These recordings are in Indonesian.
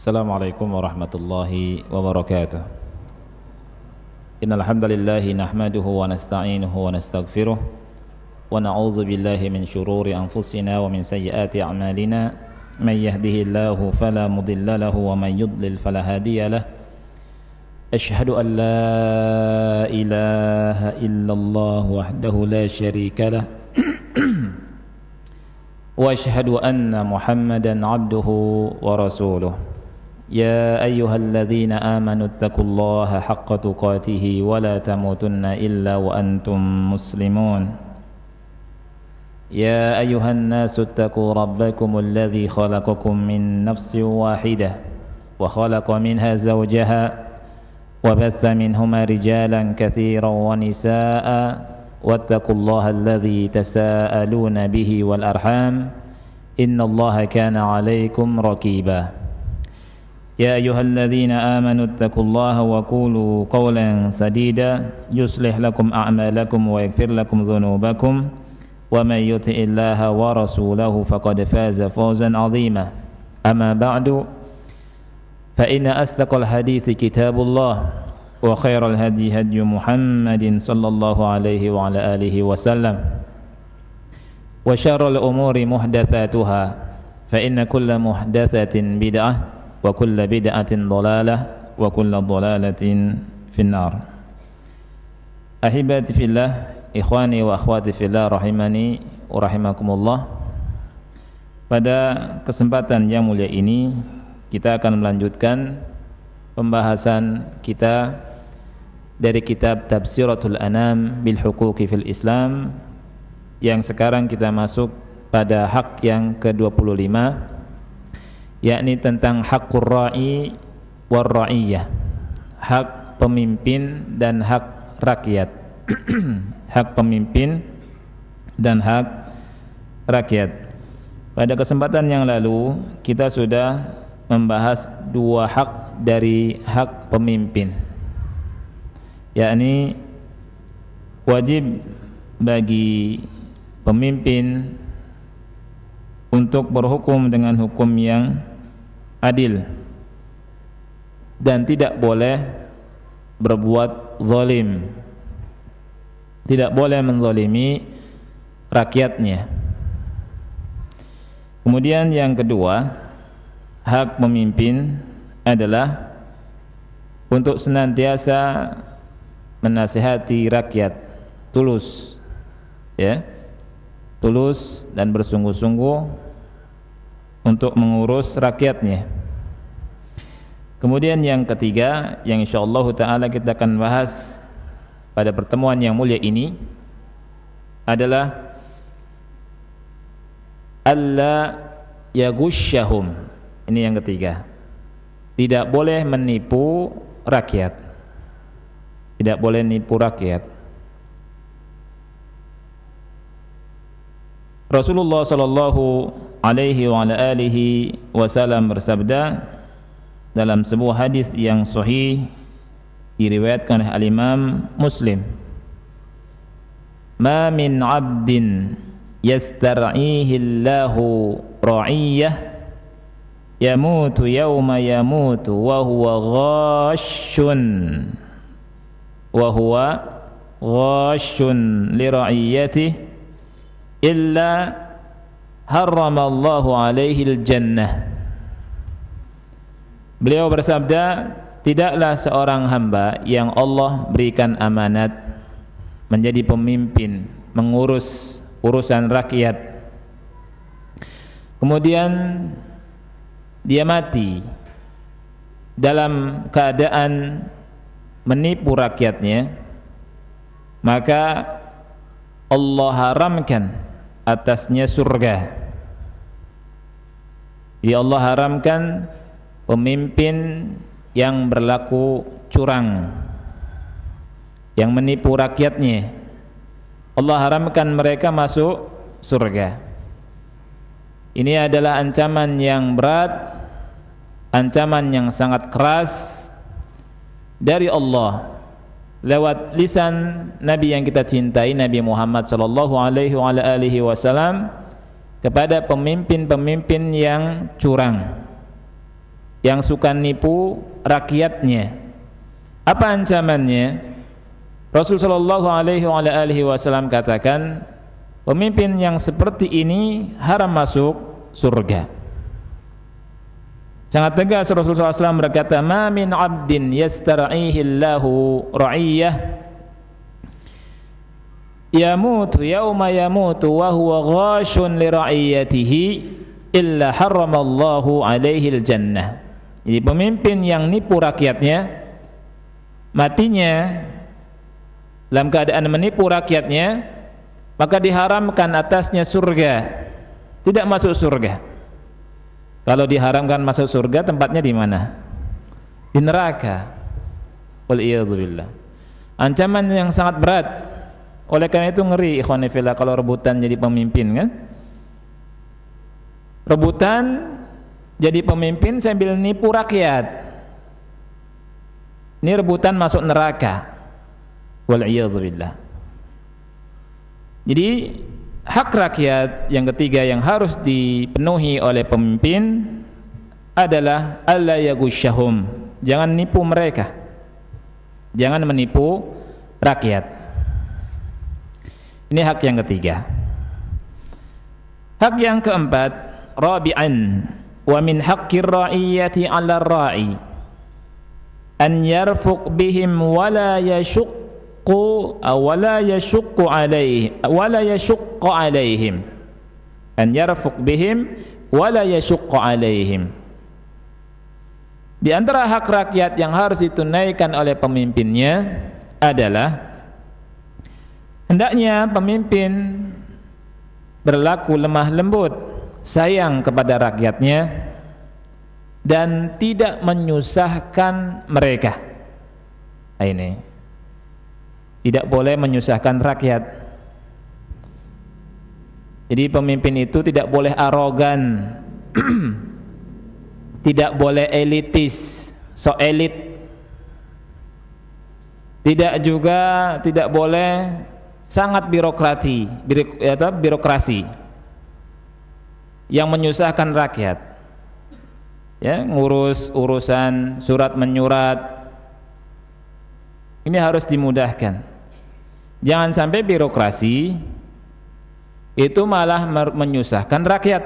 Assalamualaikum warahmatullahi wabarakatuh. Innal hamdalillah nahmaduhu wa nasta'inuhu wa nastaghfiruh wa na'udzu billahi min shururi anfusina wa min sayyiati a'malina. Man yahdihillahu fala mudilla lahu wa man yudlil fala hadiya lahu. Ashhadu an la ilaha illallah wahdahu la syarika lah. Wa ashhadu anna Muhammadan 'abduhu wa rasuluh. Ya ayyuhalladzina amanu taqullaha haqqa tuqatih wa la tamutunna illa wa antum muslimun. Ya ayyuhan nasu taqu rabbakumul ladzi khalaqakum min nafsin wahidah wa khalaqa minha zawjaha wa batha minhuma rijalan katsiran wa nisaa'a wattaqullaha alladzi tasaaluna bihi wal arham innallaha kana 'alaikum raqiba. يا أيها الذين آمنوا اتقوا الله وقولوا قولا سديدا يصلح لكم أعمالكم ويغفر لكم ذنوبكم ومن يطع الله ورسوله فقد فاز فوزا عظيما أما بعد فإن أصدق الحديث كتاب الله وخير الهدي هدي محمد صلى الله عليه وعلى آله وسلم وشر الأمور محدثاتها فإن كل محدثة بدعة wa kullu bid'atin dhalalah wa kullu dhalalatin finnar. Ahibati fillah, ikhwani wa akhwati fillah rahimani wa rahimakumullah. Pada kesempatan yang mulia ini kita akan melanjutkan pembahasan kita dari kitab Tafsiratul Anam bil Huquqi fil Islam, yang sekarang kita masuk pada hak yang ke-25, yakni tentang haqqur ra'i war ra'iyah, hak pemimpin dan hak rakyat. Hak pemimpin dan hak rakyat. Pada kesempatan yang lalu kita sudah membahas dua hak dari hak pemimpin, yakni wajib bagi pemimpin untuk berhukum dengan hukum yang adil dan tidak boleh berbuat zalim, tidak boleh menzalimi rakyatnya. Kemudian yang kedua, hak pemimpin adalah untuk senantiasa menasihati rakyat tulus, ya, tulus dan bersungguh-sungguh untuk mengurus rakyatnya. Kemudian yang ketiga, yang insyaallah ta'ala kita akan bahas pada pertemuan yang mulia ini adalah alla yaghusyahum. Ini yang ketiga, tidak boleh menipu rakyat, tidak boleh nipu rakyat. Rasulullah sallallahu alaihi wa ala alihi wasallam bersabda dalam sebuah hadis yang sahih diriwayatkan oleh al-Imam Muslim, "Ma min 'abdin yastar'ihi Allahu ra'iyah yamutu yawma yamutu wa huwa ghashun li ra'iyatihi illa harramallahu alaihi al-jannah." Beliau bersabda, tidaklah seorang hamba yang Allah berikan amanat menjadi pemimpin, mengurus urusan rakyat, kemudian dia mati dalam keadaan menipu rakyatnya, maka Allah haramkan atasnya surga. Jadi Allah haramkan pemimpin yang berlaku curang, yang menipu rakyatnya. Allah haramkan mereka masuk surga. Ini adalah ancaman yang berat, ancaman yang sangat keras dari Allah lewat lisan Nabi yang kita cintai, Nabi Muhammad sallallahu alaihi wasallam, kepada pemimpin-pemimpin yang curang. yang suka nipu rakyatnya. Apa ancamannya? Rasul sallallahu alaihi wasallam katakan, pemimpin yang seperti ini haram masuk surga. Sangat tegas Rasulullah SAW berkata, "Ma min 'abdin yastar'ihi Allahu ra'iyyah yamutu yauma yamutu wa huwa ghashun li ra'iyyatihi illa harramallahu 'alaihi al-jannah." Jadi pemimpin yang nipu rakyatnya, matinya dalam keadaan menipu rakyatnya, maka diharamkan atasnya surga, tidak masuk surga. Kalau diharamkan masuk surga, tempatnya di mana? Di neraka. Waliyadzubillah. Ancaman yang sangat berat. Oleh karena itu ngeri ikhwan fillah kalau rebutan jadi pemimpin, kan? Rebutan jadi pemimpin sambil nipu rakyat. Ini rebutan masuk neraka. Waliyadzubillah. Jadi hak rakyat yang ketiga yang harus dipenuhi oleh pemimpin adalah alla yagusyahum, jangan nipu mereka, jangan menipu rakyat. Ini hak yang ketiga. Hak yang keempat, rabi'an wa min haqqir ra'iyyati 'ala ar-ra'i an yarfuq bihim wa la yashuq wala yashukku alaihim an yarfuq bihim wala yashukku alaihim. Di antara hak rakyat yang harus ditunaikan oleh pemimpinnya adalah hendaknya pemimpin berlaku lemah lembut, sayang kepada rakyatnya dan tidak menyusahkan mereka. Ini tidak boleh menyusahkan rakyat. Jadi pemimpin itu tidak boleh arogan, tidak boleh elitis, so elit. Tidak boleh sangat birokrasi yang menyusahkan rakyat. Ya, ngurus urusan surat menyurat ini harus dimudahkan. Jangan sampai birokrasi itu malah menyusahkan rakyat.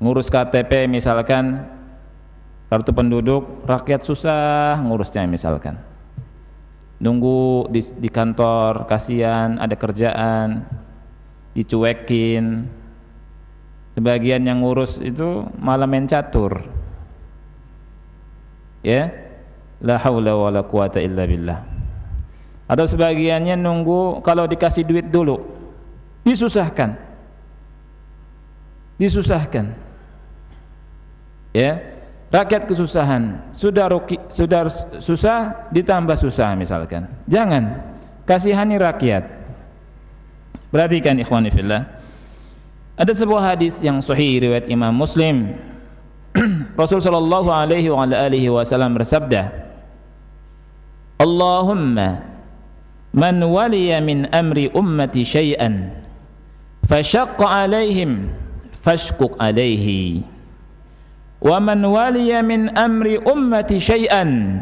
Ngurus KTP misalkan, kartu penduduk, rakyat susah ngurusnya misalkan. Nunggu di kantor, kasihan, ada kerjaan, dicuekin. Sebagian yang ngurus itu malah main catur. Ya, la haula wala quwata illa billah. Atau sebagiannya nunggu kalau dikasih duit dulu, disusahkan, ya, rakyat kesusahan, sudah susah ditambah susah misalkan. Jangan, kasihani rakyat. Perhatikan ikhwani fillah, ada sebuah hadis yang sahih riwayat Imam Muslim. Rasul sallallahu alaihi wasallam bersabda, Allahumma man waliya min amri ummati syai'an fashaqqa alaihim fashquq alaihi wa man waliya min amri ummati syai'an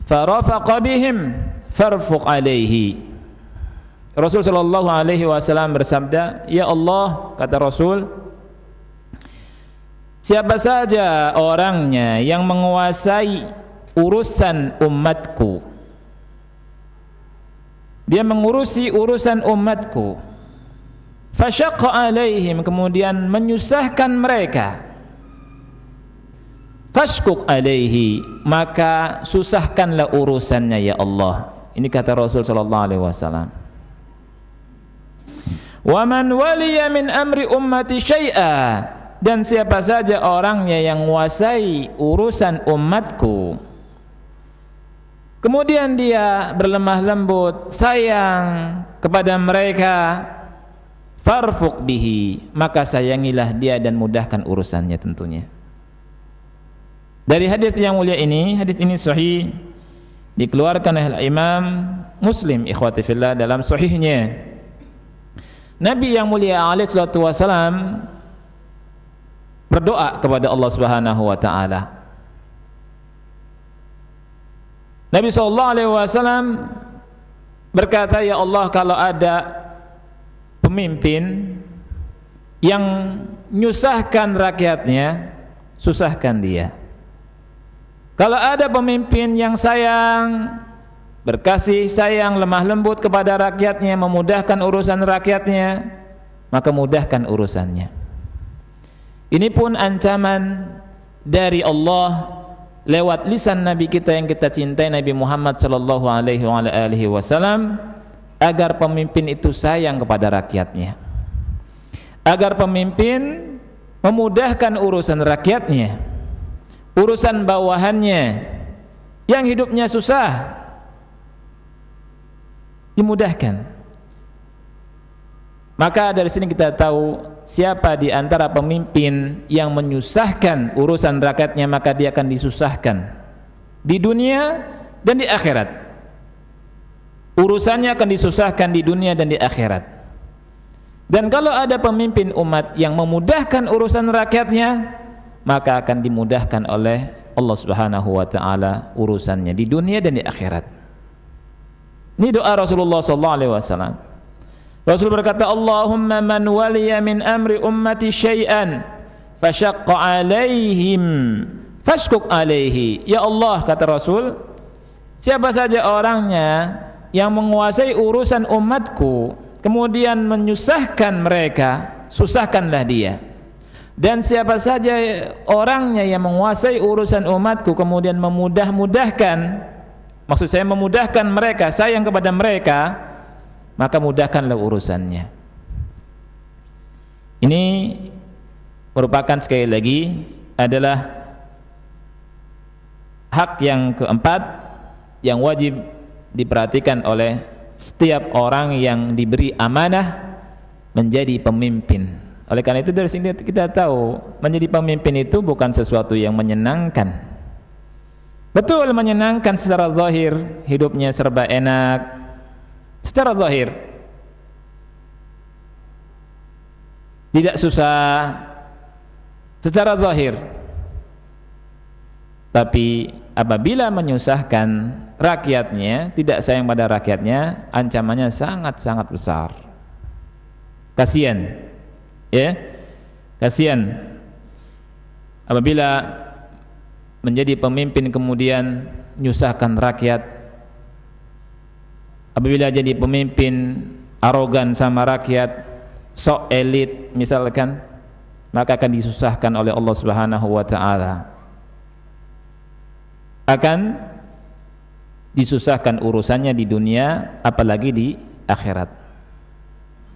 farafaqa bihim farfuq alaihi. Rasul sallallahu alaihi wasallam bersabda, ya Allah, kata Rasul, siapa saja orangnya yang menguasai urusan umatku, dia mengurusi urusan umatku, fasyaqqa alaihim, kemudian menyusahkan mereka, fashquq alaihi, maka susahkanlah urusannya ya Allah. Ini kata Rasul sallallahu alaihi wasallam. Wa man waliya min amri ummati syai'a, dan siapa saja orangnya yang menguasai urusan umatku, kemudian dia berlemah lembut, sayang kepada mereka, farfuq bihi, maka sayangilah dia dan mudahkan urusannya tentunya. Dari hadis yang mulia ini, hadis ini sahih, dikeluarkan oleh Imam Muslim ikhwati fillah dalam sahihnya. Nabi yang mulia alaihi salatu wasalam berdoa kepada Allah Subhanahu wa taala. Nabi sallallahu alaihi wasallam berkata, "Ya Allah, kalau ada pemimpin yang nyusahkan rakyatnya, susahkan dia. Kalau ada pemimpin yang sayang, berkasih sayang, lemah lembut kepada rakyatnya, memudahkan urusan rakyatnya, maka mudahkan urusannya." Ini pun ancaman dari Allah lewat lisan Nabi kita yang kita cintai, Nabi Muhammad sallallahu alaihi wasallam, agar pemimpin itu sayang kepada rakyatnya, agar pemimpin memudahkan urusan rakyatnya, urusan bawahannya yang hidupnya susah dimudahkan. Maka dari sini kita tahu siapa di antara pemimpin yang menyusahkan urusan rakyatnya, maka dia akan disusahkan di dunia dan di akhirat. Urusannya akan disusahkan di dunia dan di akhirat. Dan kalau ada pemimpin umat yang memudahkan urusan rakyatnya, maka akan dimudahkan oleh Allah Subhanahu wa taala urusannya di dunia dan di akhirat. Ini doa Rasulullah sallallahu alaihi wasallam. Rasul berkata, "Allahumma man waliya min amri ummati syai'an fashaqqa alaihim fashkuk alaihi." Ya Allah, kata Rasul, siapa saja orangnya yang menguasai urusan umatku kemudian menyusahkan mereka, susahkanlah dia. Dan siapa saja orangnya yang menguasai urusan umatku kemudian memudahkan, maksud saya memudahkan mereka, sayang kepada mereka, maka mudahkanlah urusannya. Ini merupakan sekali lagi adalah hak yang keempat yang wajib diperhatikan oleh setiap orang yang diberi amanah menjadi pemimpin. Oleh karena itu dari sini kita tahu menjadi pemimpin itu bukan sesuatu yang menyenangkan. Betul, menyenangkan secara zahir, hidupnya serba enak secara zahir, tidak susah secara zahir. Tapi apabila menyusahkan rakyatnya, tidak sayang pada rakyatnya, ancamannya sangat-sangat besar. Kasihan, ya, kasihan apabila menjadi pemimpin kemudian menyusahkan rakyat. Apabila jadi pemimpin arogan sama rakyat, sok elit misalkan, maka akan disusahkan oleh Allah Subhanahu wa taala. Akan disusahkan urusannya di dunia, apalagi di akhirat.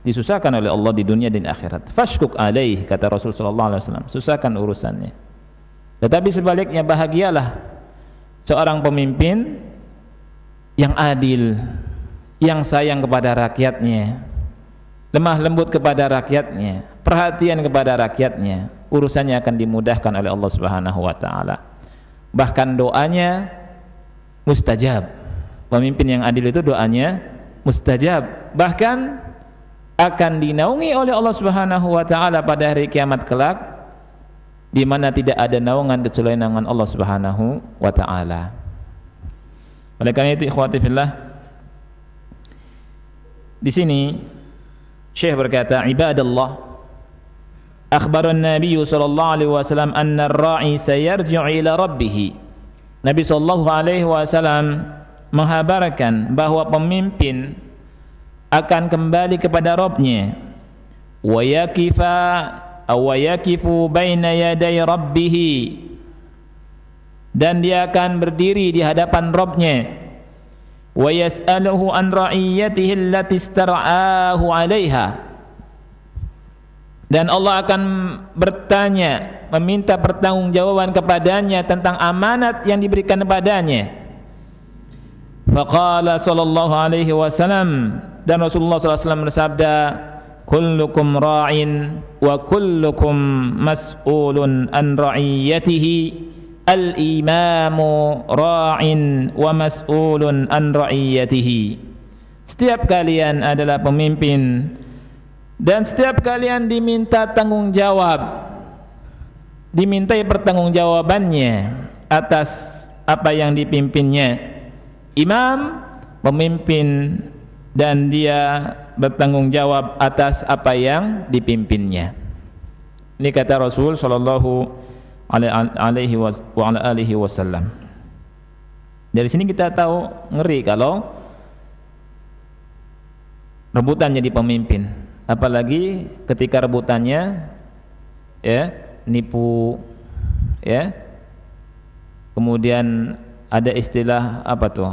Disusahkan oleh Allah di dunia dan akhirat. Fashkuk alaih, kata Rasul sallallahu alaihi wasallam, susahkan urusannya. Tetapi sebaliknya, bahagialah seorang pemimpin yang adil, yang sayang kepada rakyatnya, lemah lembut kepada rakyatnya, perhatian kepada rakyatnya, urusannya akan dimudahkan oleh Allah Subhanahu wa taala. Bahkan doanya mustajab. Pemimpin yang adil itu doanya mustajab, bahkan akan dinaungi oleh Allah Subhanahu wa taala pada hari kiamat kelak, di mana tidak ada naungan kecuali naungan Allah Subhanahu wa taala. Oleh karena itu, ikhwati fillah, di sini Syekh berkata, "Ibadallah, akhbara an-nabiy sallallahu alaihi wasallam anna ar-ra'i sayarji'u ila rabbih." Nabi sallallahu alaihi wasallam menghabarkan bahwa pemimpin akan kembali kepada Rabb-nya, wa yakifu baina yaday rabbih, dan dia akan berdiri di hadapan Rabb-nya, wa yas'aluhu an ra'iyatihi allati istar'ahu 'alaiha, dan Allah akan bertanya, meminta pertanggungjawaban kepadanya tentang amanat yang diberikan kepadanya. Faqala sallallahu alaihi wasallam, dan Rasulullah sallallahu alaihi wasallam bersabda, kullukum ra'in wa kullukum mas'ulun an ra'iyatihi, al-imamu ra'in wa mas'ulun an ra'iyatihi. Setiap kalian adalah pemimpin dan setiap kalian diminta tanggung jawab dimintai pertanggungjawabannya atas apa yang dipimpinnya. Imam memimpin dan dia bertanggung jawab atas apa yang dipimpinnya. Ini kata Rasul sallallahu alaihi wasallam. Dari sini kita tahu ngeri kalau rebutan jadi pemimpin, apalagi ketika rebutannya nipu, kemudian ada istilah apa tuh,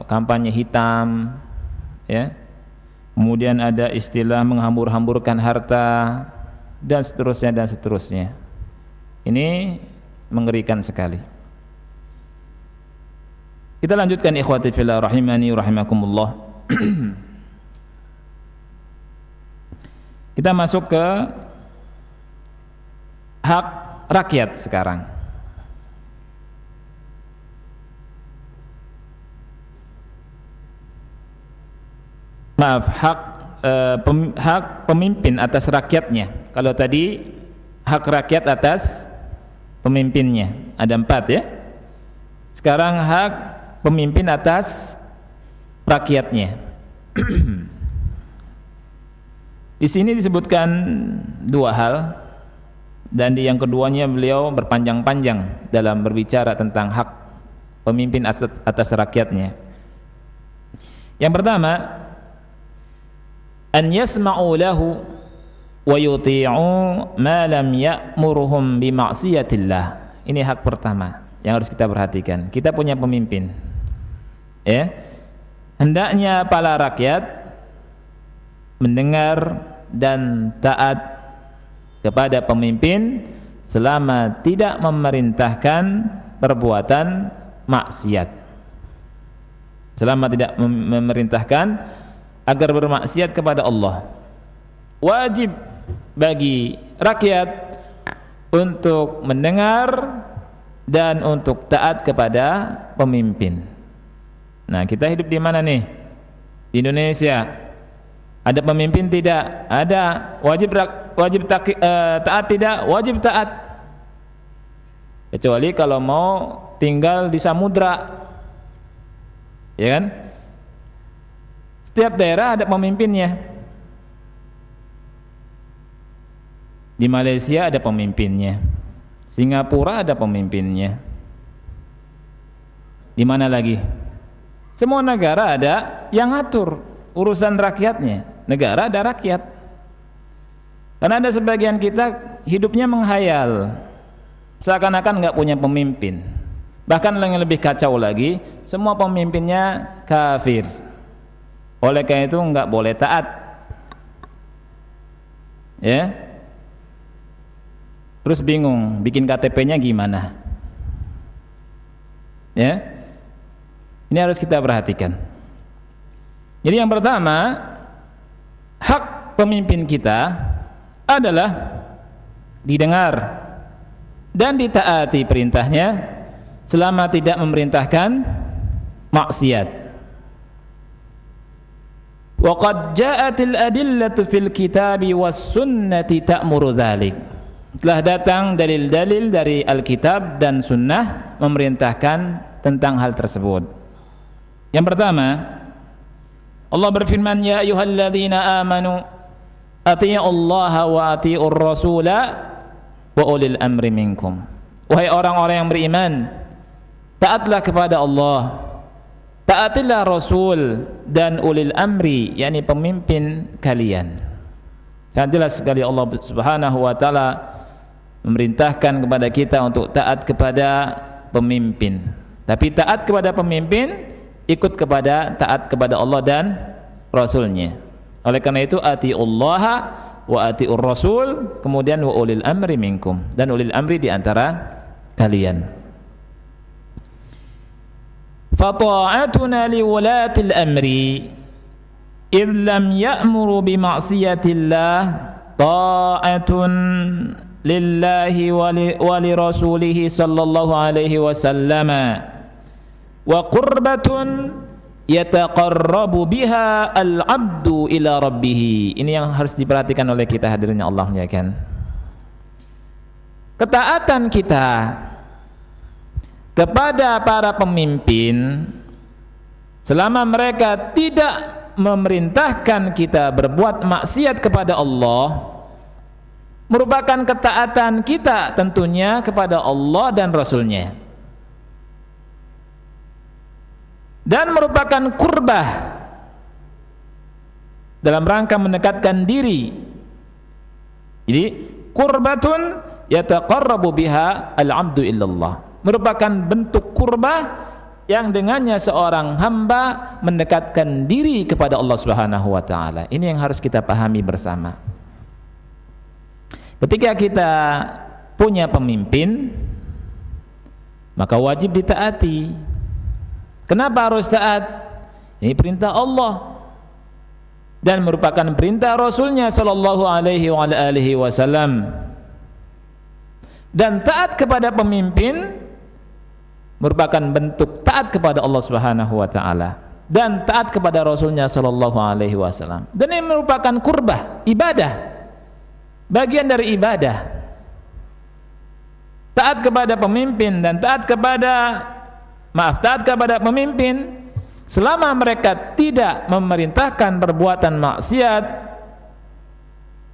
kampanye hitam, kemudian ada istilah menghambur-hamburkan harta, dan seterusnya. Ini mengerikan sekali. Kita lanjutkan, ikhwati fillah rahimani rahimakumullah. Kita masuk ke hak rakyat sekarang. Maaf, hak pemimpin atas rakyatnya. Kalau tadi hak rakyat atas pemimpinnya, ada 4 ya. Sekarang hak pemimpin atas rakyatnya. Di sini disebutkan 2 hal, dan di yang keduanya beliau berpanjang-panjang dalam berbicara tentang hak pemimpin atas rakyatnya. Yang pertama, an yasma'u lahu wa yuti'u ma lam ya'murhum bi ma'siyatillah. Ini hak pertama yang harus kita perhatikan. Kita punya pemimpin, hendaknya para rakyat mendengar dan taat kepada pemimpin selama tidak memerintahkan perbuatan maksiat. Selama tidak memerintahkan agar bermaksiat kepada Allah. Wajib bagi rakyat untuk mendengar dan untuk taat kepada pemimpin. Nah, kita hidup di mana nih? Di Indonesia. Ada pemimpin tidak? Ada. Wajib taat tidak? Wajib taat. Kecuali kalau mau tinggal di samudra, ya kan? Setiap daerah ada pemimpinnya. Di Malaysia ada pemimpinnya. Singapura ada pemimpinnya. Di mana lagi? Semua negara ada yang ngatur urusan rakyatnya. Negara ada rakyat. Karena ada sebagian kita hidupnya menghayal, seakan-akan nggak punya pemimpin. Bahkan yang lebih kacau lagi, semua pemimpinnya kafir. Oleh karena itu nggak boleh taat. Ya. Terus bingung, bikin KTP-nya gimana? Ya. Ini harus kita perhatikan. Jadi yang pertama, hak pemimpin kita adalah didengar dan ditaati perintahnya selama tidak memerintahkan maksiat. Wa qad ja'atil adillatu fil kitabi was sunnati ta'muru dzalik. Telah datang dalil-dalil dari Alkitab dan Sunnah memerintahkan tentang hal tersebut. Yang pertama, Allah berfirman, ya ayyuhalladzina amanu athi'ullaha wa athi'ur rasula wa ulil amri minkum. Wahai orang-orang yang beriman, taatlah kepada Allah, taatilah Rasul dan ulil amri, yakni pemimpin kalian. Sangat jelas sekali Allah Subhanahu wa taala memerintahkan kepada kita untuk taat kepada pemimpin. Tapi taat kepada pemimpin ikut kepada taat kepada Allah dan Rasulnya. Oleh karena itu atiullaha wa atiur rasul, kemudian wa ulil amri minkum, dan ulil amri di antara kalian. Fata'atuna liwulatil amri idh lam ya'muru bima'siyatillah ta'atun lillahi wa li rasulihi sallallahu alaihi wasallam wa qurbatun yataqarrabu biha al-'abdu ila rabbih. Ini yang harus diperhatikan oleh kita, hadirin Allah muliakan. ketaatan kita kepada para pemimpin selama mereka tidak memerintahkan kita berbuat maksiat kepada Allah merupakan ketaatan kita tentunya kepada Allah dan Rasul-Nya, dan merupakan qurbah dalam rangka mendekatkan diri. Jadi qurbatun yataqarrabu biha al-'abdu illallah, merupakan bentuk qurbah yang dengannya seorang hamba mendekatkan diri kepada Allah Subhanahu wa taala. Ini yang harus kita pahami bersama. Ketika kita punya pemimpin, maka wajib ditaati. Kenapa harus taat? Ini perintah Allah dan merupakan perintah Rasulnya sallallahu alaihi wasallam. Dan taat kepada pemimpin merupakan bentuk taat kepada Allah Subhanahu wa taala dan taat kepada Rasulnya sallallahu alaihi wasallam. Dan ini merupakan qurbah, ibadah, bagian dari ibadah. Taat kepada pemimpin dan taat kepada pemimpin selama mereka tidak memerintahkan perbuatan maksiat,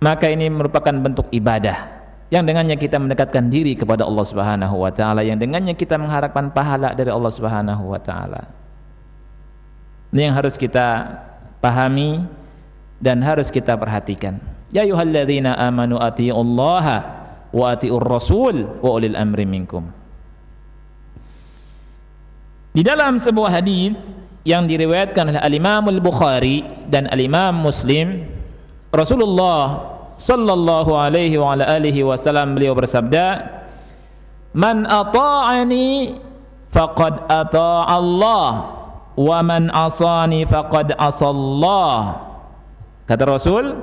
maka ini merupakan bentuk ibadah yang dengannya kita mendekatkan diri kepada Allah Subhanahu wa taala, yang dengannya kita mengharapkan pahala dari Allah Subhanahu wa taala. Ini yang harus kita pahami dan harus kita perhatikan. Ya ayyuhalladzina amanu atiiullaha wa atiiur rasul wa ulil amri minkum. Di dalam sebuah hadis yang diriwayatkan oleh Al-Imam Al-Bukhari dan Al-Imam Muslim, Rasulullah sallallahu alaihi wa ala alihi wasallam beliau bersabda, "Man ata'ani faqad ata'a Allah wa man asani faqad asallah." Kata Rasul,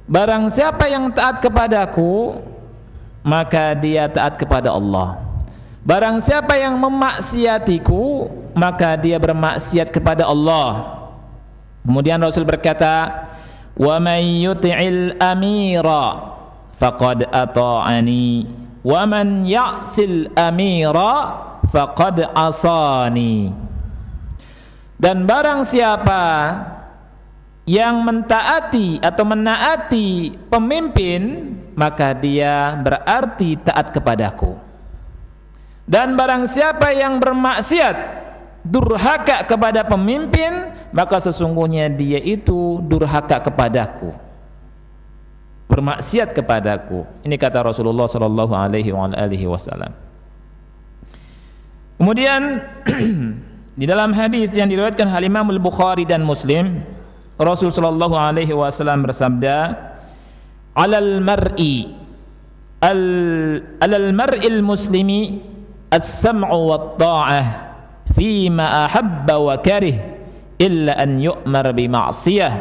barang siapa yang taat kepadaku maka dia taat kepada Allah. Barang siapa yang memaksiatiku maka dia bermaksiat kepada Allah. Kemudian Rasul berkata, wa man yuti'il amira faqad ata'ani wa man ya'sil amira faqad asani. Dan barang siapa yang mentaati atau menaati pemimpin maka dia berarti taat kepadaku. Dan barang siapa yang bermaksiat, durhaka kepada pemimpin, maka sesungguhnya dia itu durhaka kepadaku, bermaksiat kepadaku. Ini kata Rasulullah sallallahu alaihi wasallam. Kemudian di dalam hadis yang diriwayatkan oleh Imam Al-Bukhari dan Muslim, Rasul sallallahu alaihi wasallam bersabda, "Alal mar'il muslimi as-sam'u wat-tha'ah fima ahabba wa karih illa an yu'mar bi ma'siyah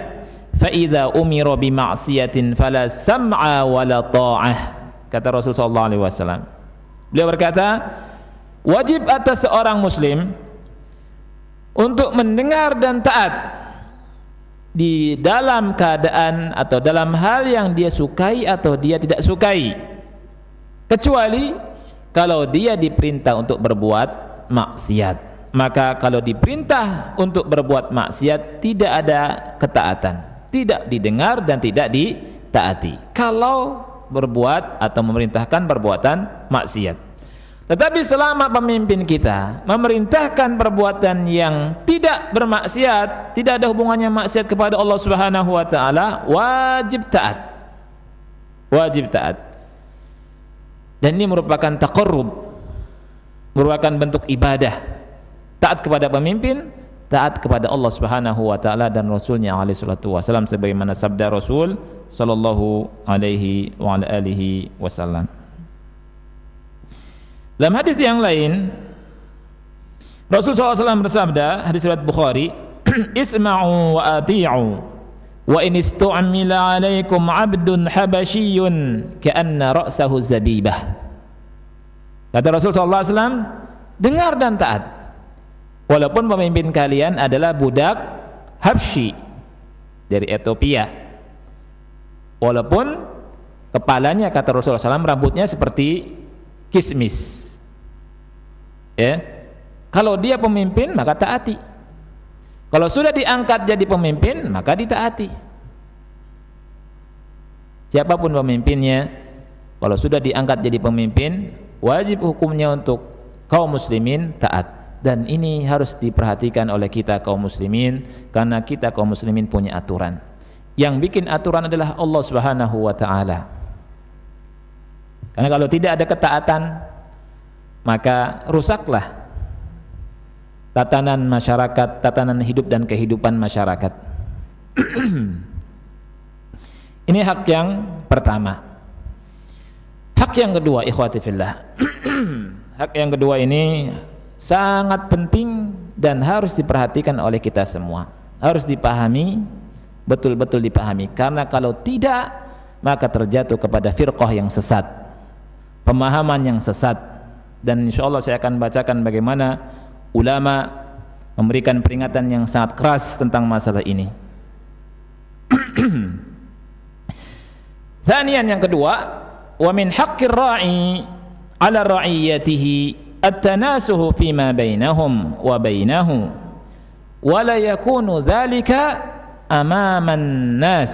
fa idza umira bi ma'siyatin fala sam'a wala ta'ah." Kata Rasul sallallahu alaihi wasallam, beliau berkata, wajib atas seorang muslim untuk mendengar dan taat di dalam keadaan atau dalam hal yang dia sukai atau dia tidak sukai, kecuali kalau dia diperintah untuk berbuat maksiat. Maka kalau diperintah untuk berbuat maksiat tidak ada ketaatan, tidak didengar dan tidak ditaati kalau berbuat atau memerintahkan perbuatan maksiat. Tetapi selama pemimpin kita memerintahkan perbuatan yang tidak bermaksiat, tidak ada hubungannya maksiat kepada Allah Subhanahu wa taala, wajib taat. Wajib taat. Dan ini merupakan taqarrub, merupakan bentuk ibadah. Taat kepada pemimpin, taat kepada Allah Subhanahu wa taala dan Rasulnya alaihi salatu wasallam, sebagaimana sabda Rasul sallallahu alaihi wa ala alihi wasallam. Dalam hadis yang lain, Rasul SAW bersabda, hadis riwayat Bukhari, "Isma'u wa ati'u wa in istu'mila 'alaikum 'abdun habasyiyun ka'anna ra'sahu zabibah." Kata Rasul SAW, dengar dan taat walaupun pemimpin kalian adalah budak Habsyi dari Ethiopia, walaupun kepalanya, kata Rasulullah SAW, rambutnya seperti kismis. Ya. Kalau dia pemimpin maka taati. Kalau sudah diangkat jadi pemimpin maka ditaati. Siapapun pemimpinnya, kalau sudah diangkat jadi pemimpin, wajib hukumnya untuk kaum muslimin taat. Dan ini harus diperhatikan oleh kita kaum muslimin, karena kita kaum muslimin punya aturan. Yang bikin aturan adalah Allah Subhanahu wa taala. Karena kalau tidak ada ketaatan, maka rusaklah tatanan masyarakat, tatanan hidup dan kehidupan masyarakat. Ini hak yang pertama. Hak yang kedua, ikhwati fillah. Hak yang kedua ini sangat penting dan harus diperhatikan oleh kita semua. Harus dipahami, betul-betul dipahami. Karena kalau tidak, maka terjatuh kepada firqah yang sesat, pemahaman yang sesat. Dan insyaallah saya akan bacakan bagaimana ulama memberikan peringatan yang sangat keras tentang masalah ini. Thaniyan, yang kedua, wa min haqqir ra'i 'ala ra'iyatihi at-tanasuhu fima bainahum wa bainahu wa la yakunu dhalika amaman nas.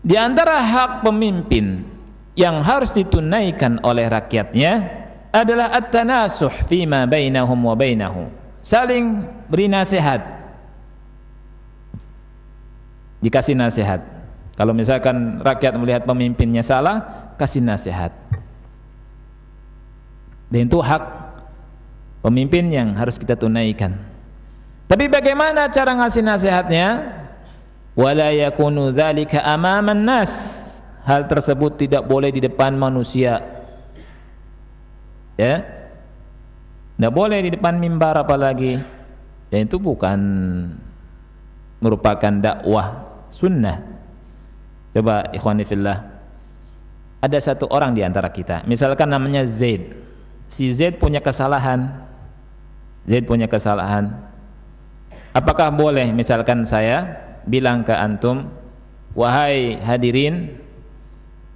Di antara hak pemimpin yang harus ditunaikan oleh rakyatnya adalah at-tanasuh fima bainahum wa bainahu, saling beri nasihat, dikasih nasihat. Kalau misalkan rakyat melihat pemimpinnya salah, kasih nasihat. Dan itu hak pemimpin yang harus kita tunaikan. Tapi bagaimana cara ngasih nasihatnya? Wala yakunu dzalika amaman nas. Hal tersebut tidak boleh di depan manusia. Ya. Tidak boleh di depan mimbar apalagi. Dan itu bukan merupakan dakwah sunnah. Coba ikhwani fillah, ada satu orang di antara kita, misalkan namanya Zaid. Si Zaid punya kesalahan. Apakah boleh misalkan saya bilang ke antum, wahai hadirin,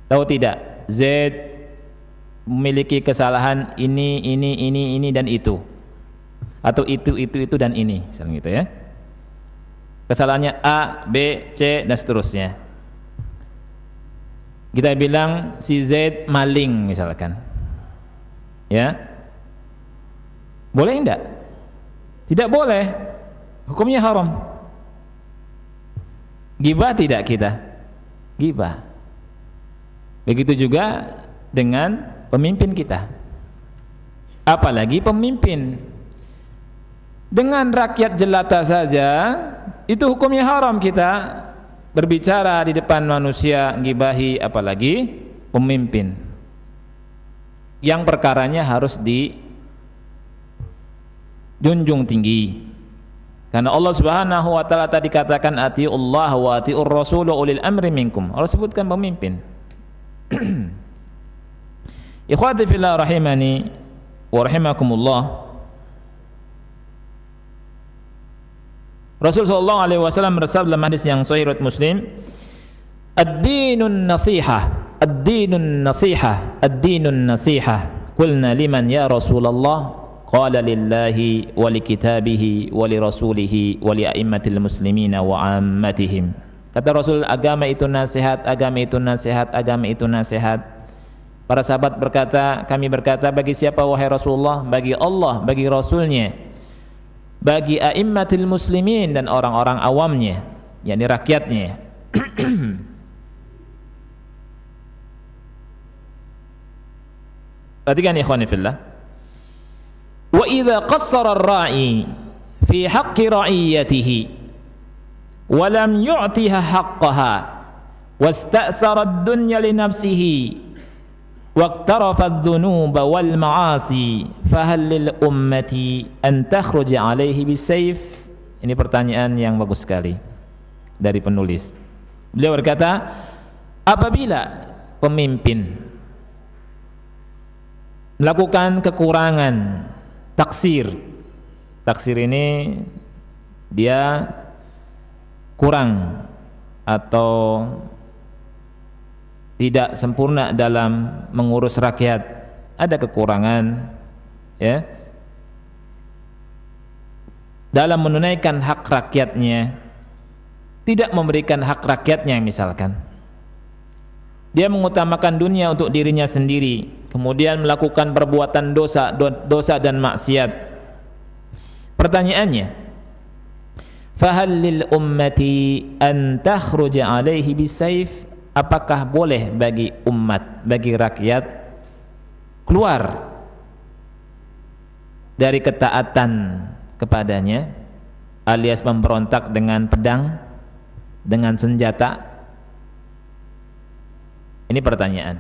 tahu tidak, Zaid memiliki kesalahan ini dan itu, atau itu dan ini, misalnya gitu ya. Kesalahannya A, B, C dan seterusnya. Kita bilang si Zaid maling misalkan. Ya. Boleh enggak? Tidak boleh. Hukumnya haram. Ghibah tidak kita? Ghibah. Begitu juga dengan pemimpin kita. Apalagi pemimpin dengan rakyat jelata saja, itu hukumnya haram kita berbicara di depan manusia, gibahi, apalagi pemimpin yang perkaranya harus dijunjung tinggi. Karena Allah Subhanahu wa taala tadi katakan atiullah wa atiur rasul ulil amri minkum. Allah sebutkan pemimpin. Ikhwati fillah rahimani wa rahimakumullah. Rasul sallallahu alaihi wasallam bersabda dalam hadis yang sahih riwayat Muslim, ad-dinun nasihah, ad-dinun nasihah, ad-dinun nasihah. Qulna liman ya Rasulullah? Qala lillahi wa li kitabihi wa li rasulihi wa li a'immatil muslimina wa 'ammatihim. Kata Rasul, agama itu nasihat, agama itu nasihat, agama itu nasihat. Para sahabat berkata, kami berkata, bagi siapa wahai Rasulullah? Bagi Allah, bagi Rasulnya, bagi a'immatil muslimin dan orang-orang awamnya, yakni rakyatnya. Perhatikan ikhwani fillah. Wa idza qassara ar-ra'i fi haqqi ra'iyatihi wa lam yu'tiha haqqaha wasta'thara ad-dunya li nafsihi waqtarafa adh-dhunuba wal ma'asi fahal lil ummati an takhruja 'alaihi bisayf. Ini pertanyaan yang bagus sekali dari penulis. Beliau berkata, apabila pemimpin melakukan kekurangan, taksir ini dia kurang atau tidak sempurna dalam mengurus rakyat, ada kekurangan, ya, dalam menunaikan hak rakyatnya, tidak memberikan hak rakyatnya. Misalkan dia mengutamakan dunia untuk dirinya sendiri, kemudian melakukan perbuatan dosa dan maksiat. Pertanyaannya, fahal lil ummati an takhruja alaihi bisayf? Apakah boleh bagi umat, bagi rakyat keluar dari ketaatan kepadanya, alias memberontak dengan pedang, dengan senjata? Ini pertanyaan.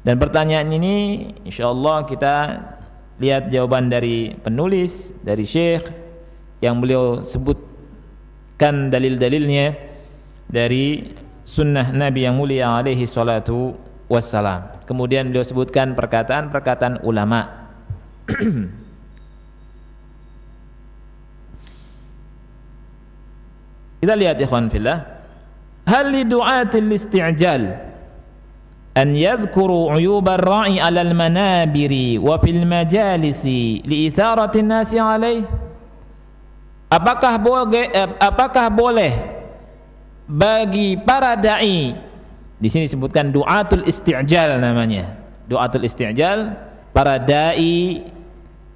Dan pertanyaan ini insyaallah kita lihat jawaban dari penulis, dari Syekh, yang beliau sebutkan dalil-dalilnya dari sunnah Nabi yang mulia alaihi salatu wassalam. Kemudian beliau sebutkan perkataan-perkataan ulama. Kita lihat ikhwan fillah, hal li du'atil isti'jal an yadhkuru 'uyub ar-ra'i 'ala al-manabiri wa fil majalisi li itharati an-nasi 'alayh? Apakah boleh bagi para dai, di sini disebutkan du'atul isti'jal namanya, du'atul isti'jal, para dai,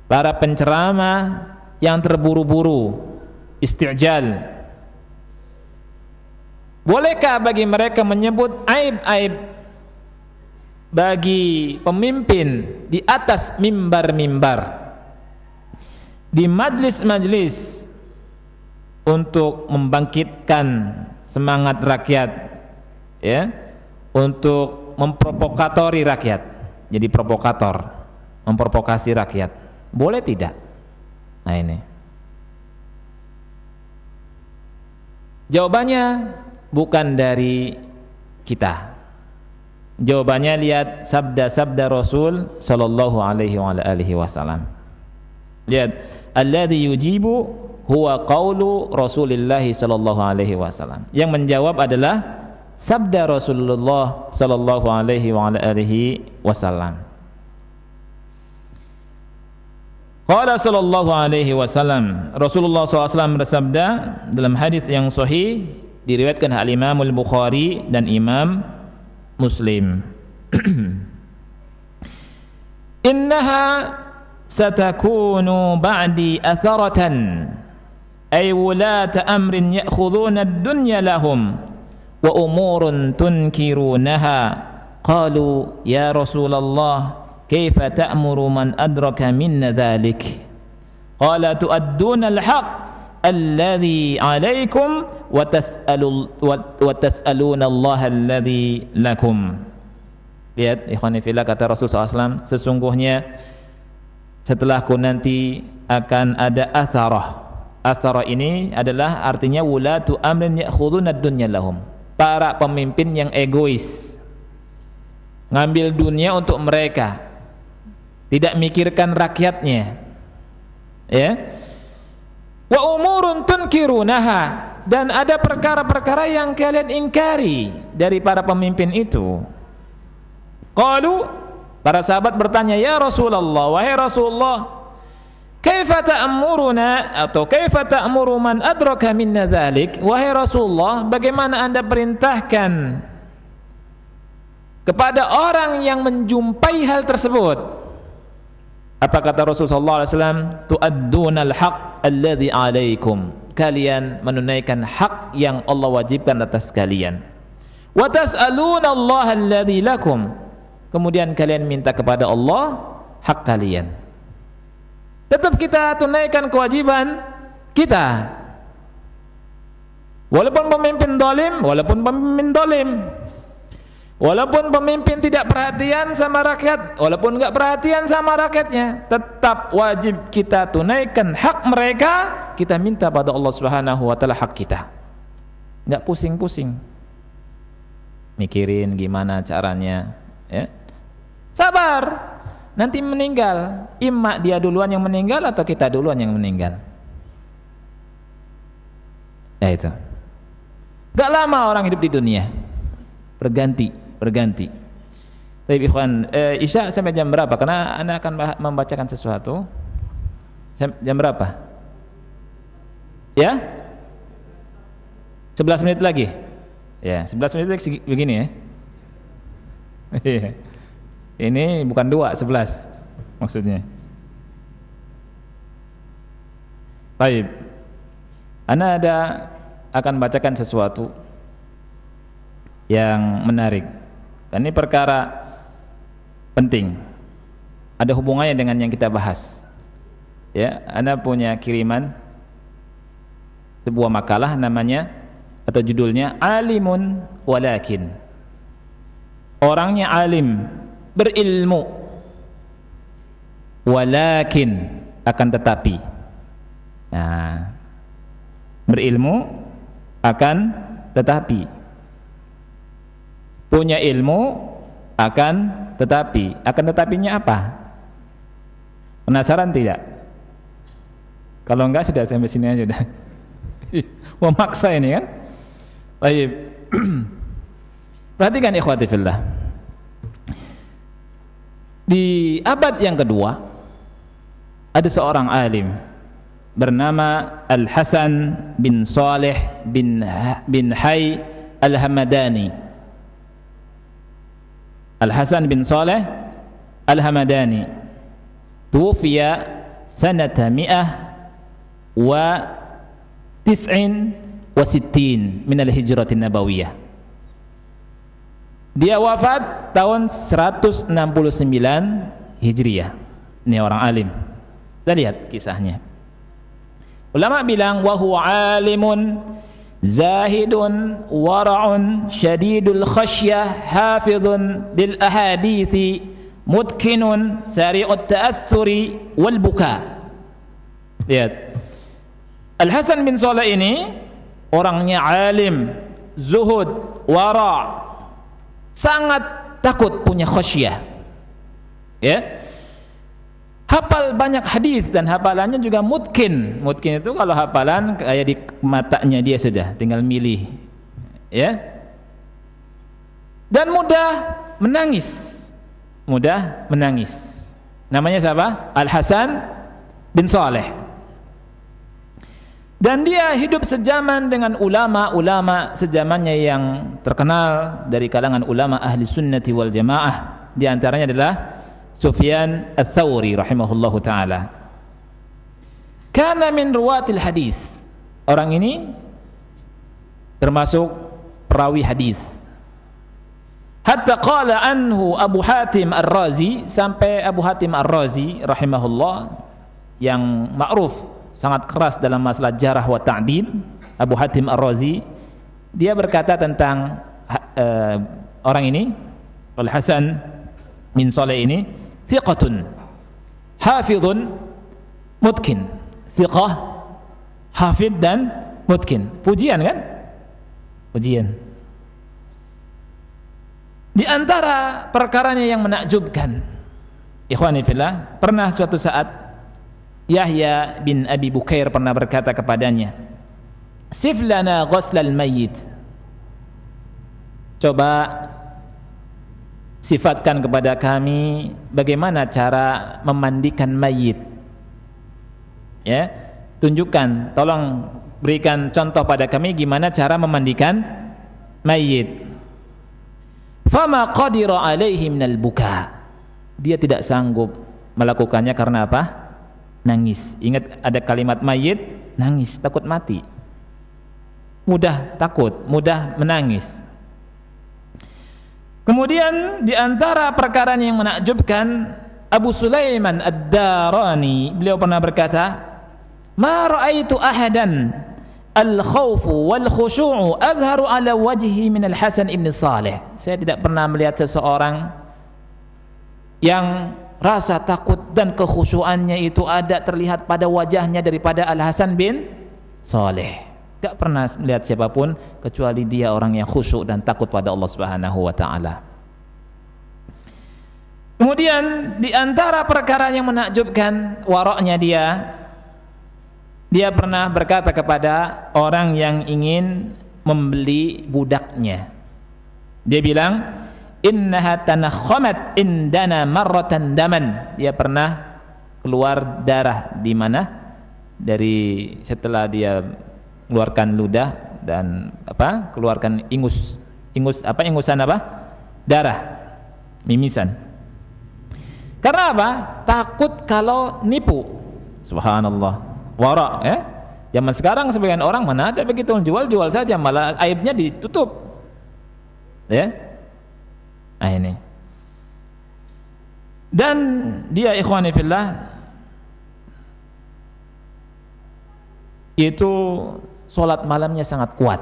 para penceramah yang terburu-buru, isti'jal, bolehkah bagi mereka menyebut aib-aib bagi pemimpin di atas mimbar-mimbar, di majlis-majlis, untuk membangkitkan semangat rakyat, ya, untuk memprovokatori rakyat, jadi provokator, memprovokasi rakyat, boleh tidak? Nah ini jawabannya bukan dari kita. Jawabannya lihat sabda-sabda Rasul sallallahu alaihi wasallam. Lihat, alladzi yujibu huwa qaulu Rasulillah sallallahu alaihi wasallam. Yang menjawab adalah sabda Rasulullah sallallahu alaihi wasallam. Qala sallallahu alaihi wasallam, Rasulullah SAW bersabda dalam hadis yang sahih diriwayatkan oleh Imam Al-Bukhari dan Imam Muslim. Innaha satakunu ba'di atharatan ay wulata amrin ya'khudhuna ad-dunya lahum wa umurun tunkirunaha. Qalu ya Rasulullah kaifa ta'muru man adraka minna dhalik? Qala tu'adduna al-haq alladhi 'alaykum wa tas'aluna Allah alladhi lakum. Lihat ikhwani fillah, kata Rasulullah SAW, sesungguhnya setelahku nanti akan ada atharah. Atharah ini adalah artinya wulatu amrin ya'khudhuna ad-dunya lahum, para pemimpin yang egois, ngambil dunia untuk mereka, tidak mikirkan rakyatnya, ya. Wa umurun tunkirunaha, dan ada perkara-perkara yang kalian ingkari dari para pemimpin itu. Qalu, para sahabat bertanya, ya Rasulullah, wahai Rasulullah, kaifa ta'muruna atau kaifa ta'muru man adraka minna dzalik? Wahai Rasulullah, bagaimana Anda perintahkan kepada orang yang menjumpai hal tersebut? Apa kata Rasulullah SAW? Tu'addunal haq alladhi alaikum, kalian menunaikan hak yang Allah wajibkan atas kalian. Wa tas'aluna Allah alladhi lakum, kemudian kalian minta kepada Allah hak kalian. Tetap kita tunaikan kewajiban kita, walaupun pemimpin zalim, walaupun pemimpin tidak perhatian sama rakyat, walaupun enggak perhatian sama rakyatnya, tetap wajib kita tunaikan hak mereka. Kita minta pada Allah Subhanahu wa taala hak kita. Enggak pusing-pusing mikirin gimana caranya, ya. Sabar, nanti meninggal, imma dia duluan yang meninggal atau kita duluan yang meninggal. Ya itu. Enggak lama orang hidup di dunia, berganti berganti. Tapi ikhwan, Isya sampai jam berapa? Karena Anda akan membacakan sesuatu. Jam berapa? Ya? 11 menit lagi. Ya, 11 menit lagi begini ya. Ini bukan 2, 11 maksudnya. Baik. Ana akan bacakan sesuatu yang menarik. Dan ini perkara penting. Ada hubungannya dengan yang kita bahas. Ya, Ana punya kiriman sebuah makalah namanya atau judulnya Alimun Walakin. Orangnya alim, berilmu, walakin, akan tetapi. Nah, berilmu akan tetapi, punya ilmu akan tetapinya apa? Penasaran tidak? Kalau enggak sudah sampai sini aja udah. Wah, maksa ini kan? Baik. Perhatikan ikhwati fillah. Di abad yang kedua ada seorang alim bernama Al-Hasan bin Saleh bin Hay Al-Hamadani. Al-Hasan bin Saleh Al-Hamadani tuwfiya sanata 169 min al-hijratin nabawiyah. Dia wafat tahun 169 Hijriyah. Ini orang alim. Kita lihat kisahnya. Ulama bilang wa huwa alimun zahidun wara'un syadidul khasyah hafizun lil ahadithi mutkinun sari'ut ta'athuri wal buka. Lihat. Al-Hasan bin Saleh ini orangnya alim, zuhud, wara', sangat takut, punya khasyah. Ya. Hafal banyak hadis dan hafalannya juga mutkin. Mutkin itu kalau hafalan kayak di matanya dia sudah, tinggal milih. Ya. Dan mudah menangis. Mudah menangis. Namanya siapa? Al-Hasan bin Saleh. Dan dia hidup sejaman dengan ulama-ulama sejamannya yang terkenal dari kalangan ulama ahli sunnati wal jamaah. Di antaranya adalah Sufyan Ats-Tsauri rahimahullahu taala. Kana min ruwatil hadis. Orang ini termasuk perawi hadis. Hatta qala anhu Abu Hatim Ar-Razi, sampai Abu Hatim Ar-Razi rahimahullah yang ma'ruf, sangat keras dalam masalah jarah wa ta'dil, Abu Hatim Ar-Razi, dia berkata tentang orang ini, Al-Hasan bin Saleh ini, thiqatun hafidhun mutkin. Thiqah, hafid dan mutkin. Pujian kan? Pujian. Di antara perkaranya yang menakjubkan, ikhwani fillah, pernah suatu saat Yahya bin Abi Bukair pernah berkata kepadanya, "Sif lana ghuslal mayyit." Coba sifatkan kepada kami bagaimana cara memandikan mayit. Ya, tunjukkan, tolong berikan contoh pada kami gimana cara memandikan mayit. Fama qadira alaihi minal buka. Dia tidak sanggup melakukannya karena apa? Nangis. Ingat ada kalimat mayit, nangis, takut mati. Mudah takut, mudah menangis. Kemudian di antara perkara yang menakjubkan, Abu Sulaiman Ad-Darani, beliau pernah berkata, "Ma ra'aitu ahadan al-khawfu wal khushu'u azharu ala wajhi min al-Hasan ibn Saleh." Saya tidak pernah melihat seseorang yang rasa takut dan kekhusyuannya itu ada terlihat pada wajahnya daripada Al-Hasan bin Saleh. Gak pernah lihat siapapun kecuali dia orang yang khusyuk dan takut pada Allah Subhanahu wa taala. Kemudian di antara perkara yang menakjubkan waraknya dia pernah berkata kepada orang yang ingin membeli budaknya. Dia bilang, innaha tanakhamat indana marratan daman. Dia pernah keluar darah di mana? Dari setelah dia keluarkan ludah dan keluarkan ingusan darah, mimisan. Karena apa? Takut kalau nipu. Subhanallah. Wara, ya. Zaman sekarang sebagian orang mana ada begitu, jual saja, malah aibnya ditutup. Ya. Nah ini. Dan dia ikhwani fillah itu sholat malamnya sangat kuat.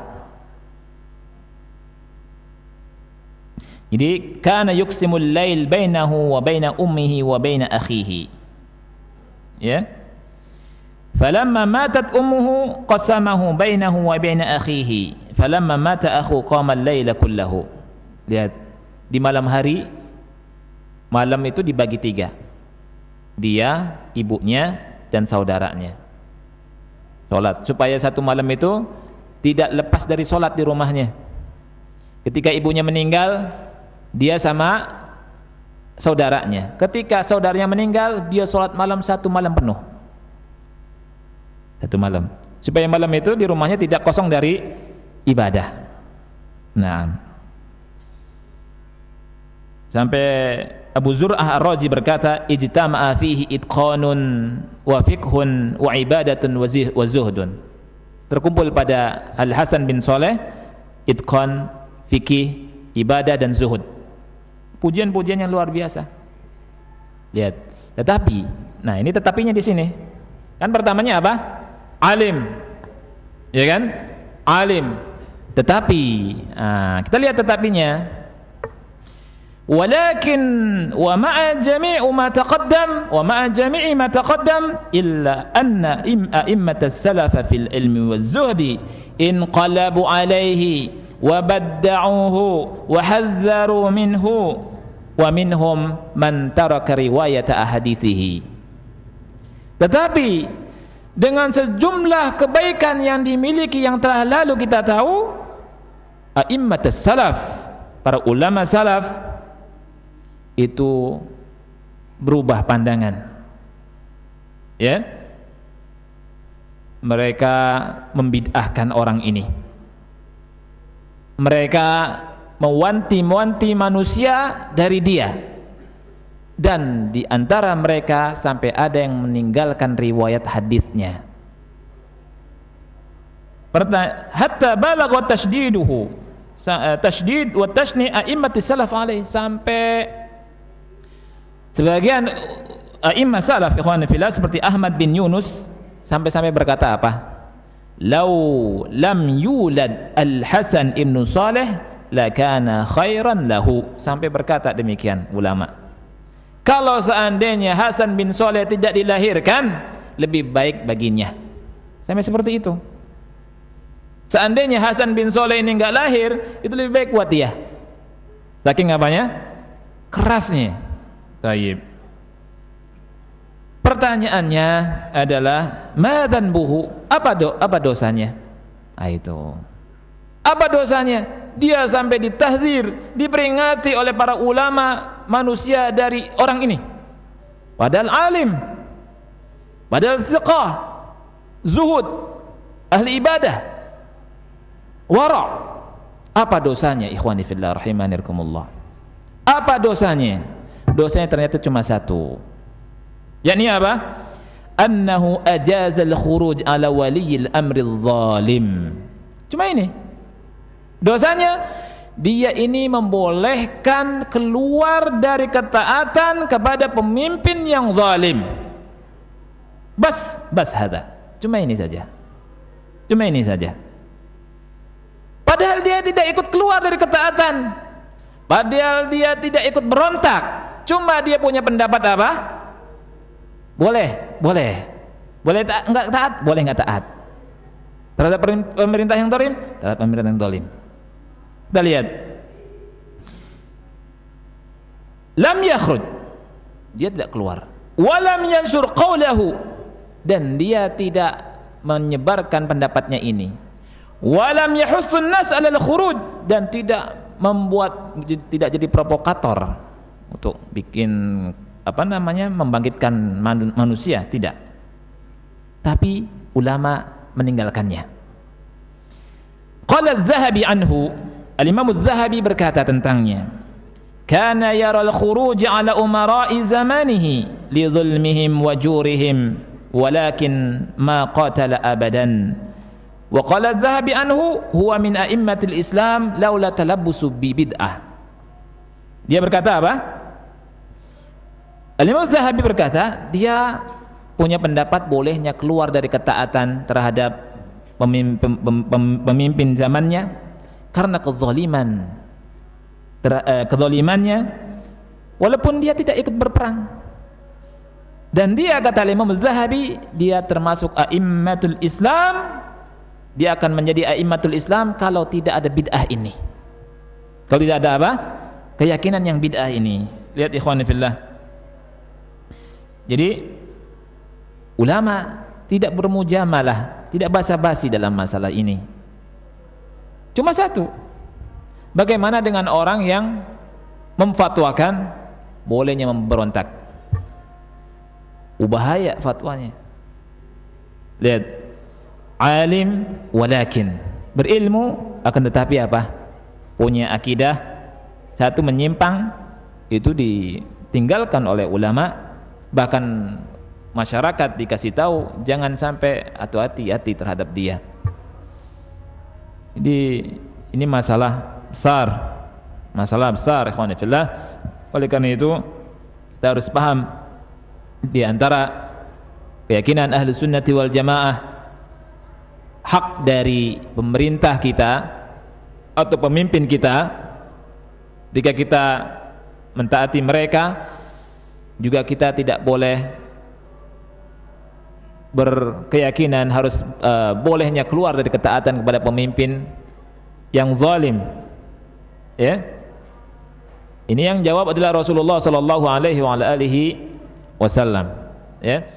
Jadi kana yuqsimul lail bainahu wa baina ummihi wa baina akhihi. Ya. Falamma matat ummuhu qasamahu bainahu wa baina akhihi. Falamma mata akhu qama al-laila kullahu. Lihat, di malam hari, malam itu dibagi 3. Dia, ibunya, dan saudaranya. Salat supaya satu malam itu tidak lepas dari salat di rumahnya. Ketika ibunya meninggal, dia sama saudaranya. Ketika saudaranya meninggal, dia salat malam 1 malam penuh. 1 malam. Supaya malam itu di rumahnya tidak kosong dari ibadah. Nah. Sampai Abu Zur'ah Ar-Razi berkata, ijtama'a fihi itqanun wa fiqhun wa ibadatun wa zuhdun. Terkumpul pada Al-Hasan bin Saleh itqan, fikih, ibadah dan zuhud. Pujian-pujian yang luar biasa. Lihat. Tetapi, nah ini tetapinya di sini. Kan pertamanya apa? Alim. Ya kan? Alim. Tetapi, kita lihat tetapinya. Walakin wa ma'a jami'i ma taqaddam illa anna a'immatas salaf fil ilmi waz zuhdi inqalabu alayhi wa badda'uhu wa hadzaru minhu wa minhum man taraka riwayata ahadithihi. Tetapi dengan sejumlah kebaikan yang dimiliki yang telah lalu kita tahu, a'immatus salaf, para ulama salaf itu berubah pandangan. Ya. Mereka membid'ahkan orang ini. Mereka mewanti-wanti manusia dari dia. Dan di antara mereka sampai ada yang meninggalkan riwayat hadisnya. Hatta balagha tashdid wa tashni' a'immatis salaf alaih, sampai sebagian a'immah salaf ikhwan fillah seperti Ahmad bin Yunus sampai berkata apa? Lau lam yulad Al-Hasan ibn Saleh lakana khairan lahu. Sampai berkata demikian ulama. Kalau seandainya Hasan bin Saleh tidak dilahirkan, lebih baik baginya. Sampai seperti itu. Seandainya Hasan bin Saleh ini enggak lahir, itu lebih baik buat dia. Saking apanya? Kerasnya. Taib. Pertanyaannya adalah madzan buhu, apa dosanya? Itu. Apa dosanya? Dia sampai ditahzir, diperingati oleh para ulama manusia dari orang ini. Padahal alim, padahal thiqah, zuhud, ahli ibadah, wara. Apa dosanya ikhwani fillah rahimanirkumullah? Apa dosanya? Dosanya ternyata cuma satu. Yakni apa? Annahu ajazal khuruj ala waliyil amril zalim. Cuma ini. Dosanya, dia ini membolehkan keluar dari ketaatan kepada pemimpin yang zalim. Bas hadza. Cuma ini saja. Padahal dia tidak ikut keluar dari ketaatan. Padahal dia tidak ikut berontak. Cuma dia punya pendapat apa? Boleh enggak taat, boleh enggak taat. Terhadap pemerintah yang zalim, terhadap pemerintah yang zalim. Kita lihat. Lam yakhruj, dia tidak keluar. Walam yanshur qawlahu, dan dia tidak menyebarkan pendapatnya ini. Walam yahussun nas 'alal khuruj, dan tidak membuat tidak jadi provokator untuk bikin membangkitkan manusia, tidak. Tapi ulama meninggalkannya. Qala Az-Zahabi anhu, Al-Imam Az-Zahabi berkata tentangnya, kana yara al-khuruj ala umara'i zamanihi li dhulmihim wa jurihim walakin ma qatala abadan. Wa qala Az-Zahabi anhu huwa min a'immatil Islam laula talabbusu bi bid'ah. Dia berkata apa? Al-Imam Az-Zahabi berkata, dia punya pendapat bolehnya keluar dari ketaatan terhadap pemimpin zamannya karena kezalimannya, walaupun dia tidak ikut berperang. Dan dia, kata Imam Az-Zahabi, dia termasuk a'immatul Islam. Dia akan menjadi a'immatul Islam kalau tidak ada bid'ah ini. Kalau tidak ada apa? Keyakinan yang bid'ah ini. Lihat ikhwan fillah. Jadi ulama tidak bermujamalah, tidak basa-basi dalam masalah ini. Cuma satu, bagaimana dengan orang yang memfatwakan bolehnya memberontak? Bahaya fatwanya. Lihat, alim walakin, berilmu akan tetapi apa? Punya akidah satu menyimpang, itu ditinggalkan oleh ulama. Bahkan masyarakat dikasih tahu jangan sampai atau hati-hati terhadap dia. Jadi ini masalah besar ikhwan fillah. Oleh karena itu kita harus paham di antara keyakinan ahli sunnati wal jamaah, hak dari pemerintah kita atau pemimpin kita, jika kita mentaati mereka, juga kita tidak boleh berkeyakinan harus bolehnya keluar dari ketaatan kepada pemimpin yang zalim. Ya, ini yang jawab adalah Rasulullah sallallahu alaihi wasallam. Ya,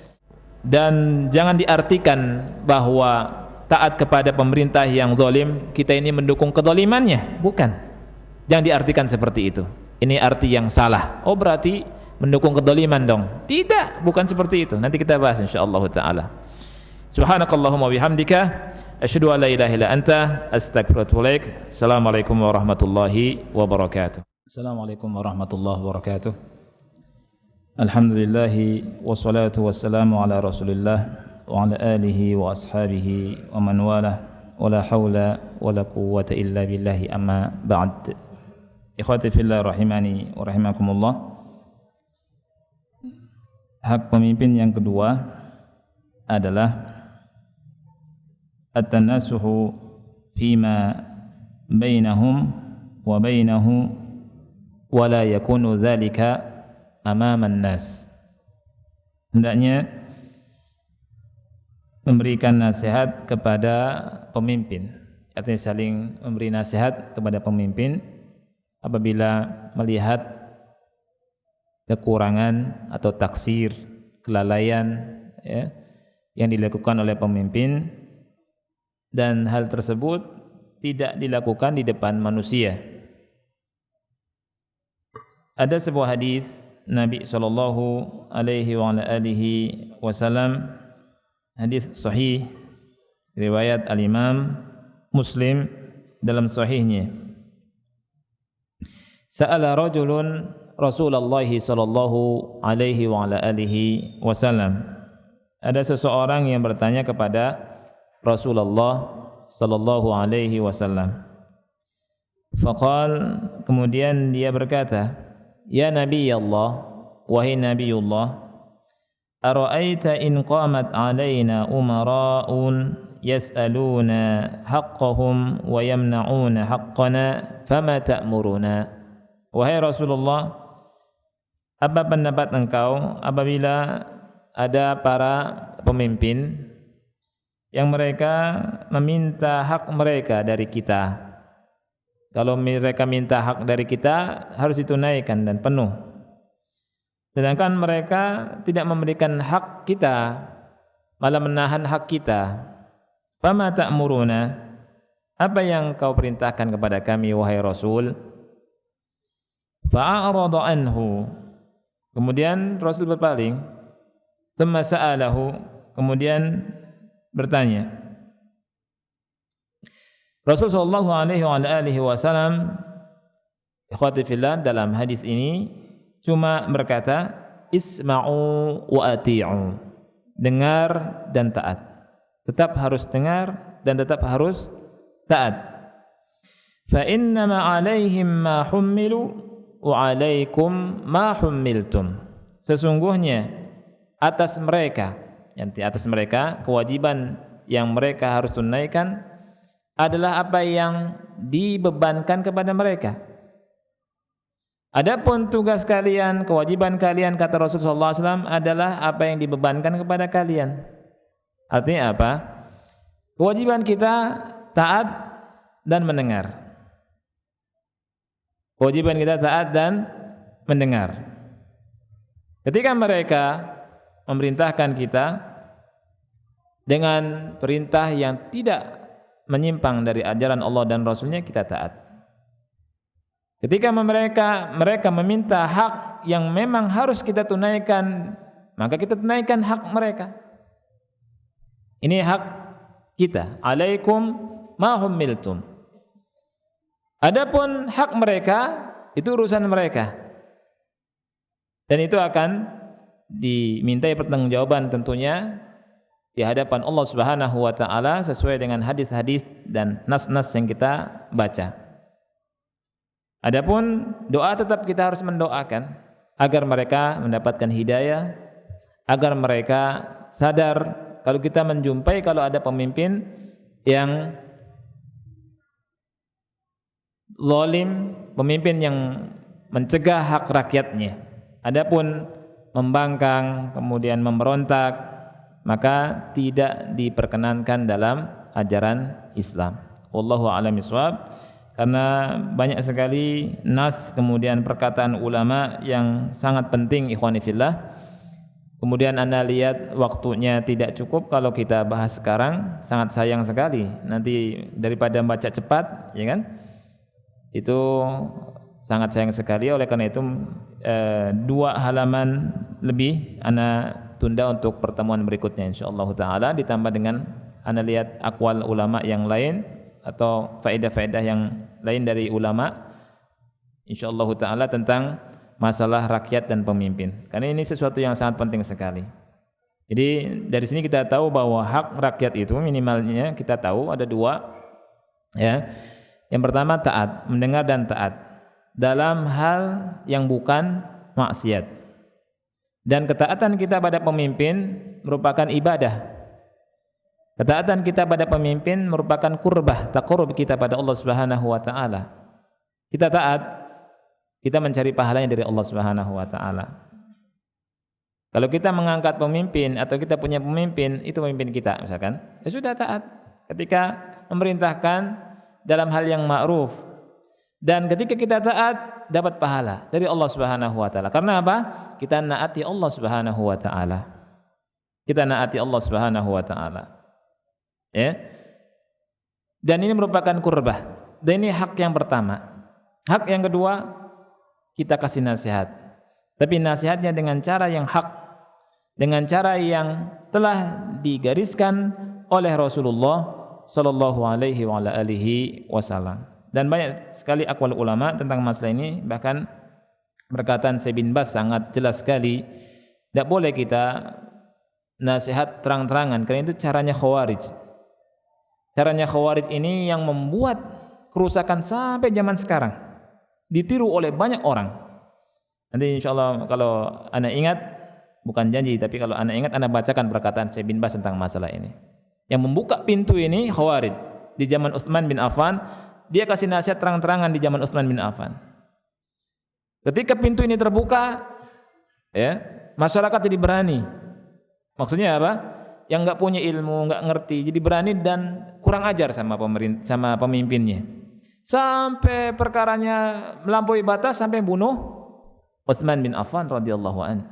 dan jangan diartikan bahwa taat kepada pemerintah yang zalim kita ini mendukung kezalimannya, bukan. Jangan diartikan seperti itu. Ini arti yang salah. Oh, berarti mendukung kezaliman dong. Tidak, bukan seperti itu. Nanti kita bahas insyaallah taala. Subhanakallahumma bihamdika asyhadu an la ilaha illa anta astaghfiruka wa atubu ilaik. Assalamualaikum warahmatullahi wabarakatuh. Assalamualaikum warahmatullahi wabarakatuh. Alhamdulillah wassalatu wassalamu ala Rasulillah wa ala alihi wa ashabihi wa man walah wa la hawla wa la quwwata illa billahi amma ba'd. Ikhwati fillah rahimani wa rahimakumullah. Hak pemimpin yang kedua adalah at-tanasuhu fima bainahum wa bainahu wa la yakunu dhalika amama an-nas. Hendaknya memberikan nasihat kepada pemimpin, artinya saling memberi nasihat kepada pemimpin apabila melihat kekurangan atau taksir, kelalaian, ya, yang dilakukan oleh pemimpin, dan hal tersebut tidak dilakukan di depan manusia. Ada sebuah hadis Nabi sallallahu alaihi wasallam, hadis sahih riwayat al-Imam Muslim dalam sahihnya. Sa'ala rajulun Rasulullah sallallahu alaihi wasallam. Ada seseorang yang bertanya kepada Rasulullah sallallahu alaihi wasallam. Faqal, kemudian dia berkata, ya Nabi Allah, wahai Nabiullah, ara'aita in qamat alaina umara'un yas'aluna haqqahum wa yamna'una haqqana fama ta'muruna. Wahai Rasulullah, apa pendapat engkau apabila ada para pemimpin yang mereka meminta hak mereka dari kita? Kalau mereka minta hak dari kita, harus ditunaikan dan penuh. Sedangkan mereka tidak memberikan hak kita, malah menahan hak kita. Fama ta'muruna? Apa yang kau perintahkan kepada kami, wahai Rasul? fa'arada anhu. Kemudian Rasul berpaling. Tsumma sa'alahu, kemudian bertanya. Rasul sallallahu alaihi wasallam ikhwati fillah dalam hadis ini cuma berkata isma'u wa ati'u. Dengar dan taat. Tetap harus dengar dan tetap harus taat. Fa innama 'alaihim ma hummilu wa 'alaikum ma hummiltum. Sesungguhnya atas mereka, di atas mereka kewajiban yang mereka harus tunaikan adalah apa yang dibebankan kepada mereka. Adapun tugas kalian, kewajiban kalian, kata Rasulullah SAW, adalah apa yang dibebankan kepada kalian. Artinya apa? Kewajiban kita taat dan mendengar. Kewajiban kita taat dan mendengar. Ketika mereka memerintahkan kita dengan perintah yang tidak menyimpang dari ajaran Allah dan Rasulnya, kita taat. Ketika mereka meminta hak yang memang harus kita tunaikan, maka kita tunaikan hak mereka. Ini hak kita. Alaikum ma hummiltum. Adapun hak mereka itu urusan mereka. Dan itu akan dimintai pertanggungjawaban tentunya di hadapan Allah Subhanahu wa taala sesuai dengan hadis-hadis dan nas-nas yang kita baca. Adapun doa tetap kita harus mendoakan agar mereka mendapatkan hidayah, agar mereka sadar kalau kita menjumpai kalau ada pemimpin yang zalim, pemimpin yang mencegah hak rakyatnya. Adapun membangkang, kemudian memberontak, maka tidak diperkenankan dalam ajaran Islam. Wallahu a'lam bishawab. Karena banyak sekali nas kemudian perkataan ulama yang sangat penting ikhwani fillah. Kemudian Anda lihat waktunya tidak cukup kalau kita bahas sekarang, sangat sayang sekali. Nanti daripada baca cepat, ya kan? Itu sangat sayang sekali. Oleh karena itu 2 halaman lebih Ana tunda untuk pertemuan berikutnya insyaallah taala, ditambah dengan Ana lihat aqwal ulama yang lain atau faedah-faedah yang lain dari ulama insyaallah taala tentang masalah rakyat dan pemimpin. Karena ini sesuatu yang sangat penting sekali. Jadi dari sini kita tahu bahwa hak rakyat itu minimalnya kita tahu ada 2, ya. Yang pertama taat, mendengar dan taat dalam hal yang bukan maksiat. Dan ketaatan kita pada pemimpin merupakan ibadah. Ketaatan kita pada pemimpin merupakan qurbah, taqarrub kita pada Allah Subhanahu wa taala. Kita taat, kita mencari pahalanya dari Allah Subhanahu wa taala. Kalau kita mengangkat pemimpin atau kita punya pemimpin, itu pemimpin kita misalkan, ya sudah taat. Ketika memerintahkan dalam hal yang ma'ruf, dan ketika kita taat dapat pahala dari Allah Subhanahu wa taala. Karena apa? Kita naati Allah Subhanahu wa taala. Kita naati Allah Subhanahu wa taala. Ya. Dan ini merupakan qurbah. Dan ini hak yang pertama. Hak yang kedua, kita kasih nasihat. Tapi nasihatnya dengan cara yang hak, dengan cara yang telah digariskan oleh Rasulullah sallallahu alaihi wa ala alihi wasallam. Dan banyak sekali aqwal ulama tentang masalah ini, bahkan perkataan Syekh bin Baz sangat jelas sekali. Tidak boleh kita nasihat terang-terangan, karena itu caranya Khawarij. Caranya Khawarij ini yang membuat kerusakan sampai zaman sekarang, ditiru oleh banyak orang. Nanti insyaallah kalau Anda ingat, bukan janji tapi kalau Anda ingat, Anda bacakan perkataan Syekh bin Baz tentang masalah ini. Yang membuka pintu ini Khawarij di zaman Utsman bin Affan. Dia kasih nasihat terang-terangan di zaman Utsman bin Affan. Ketika pintu ini terbuka, ya, masyarakat jadi berani. Maksudnya apa? Yang enggak punya ilmu, enggak ngerti, jadi berani dan kurang ajar sama pemimpinnya. Sampai perkaranya melampaui batas sampai bunuh Utsman bin Affan radhiyallahu anhu.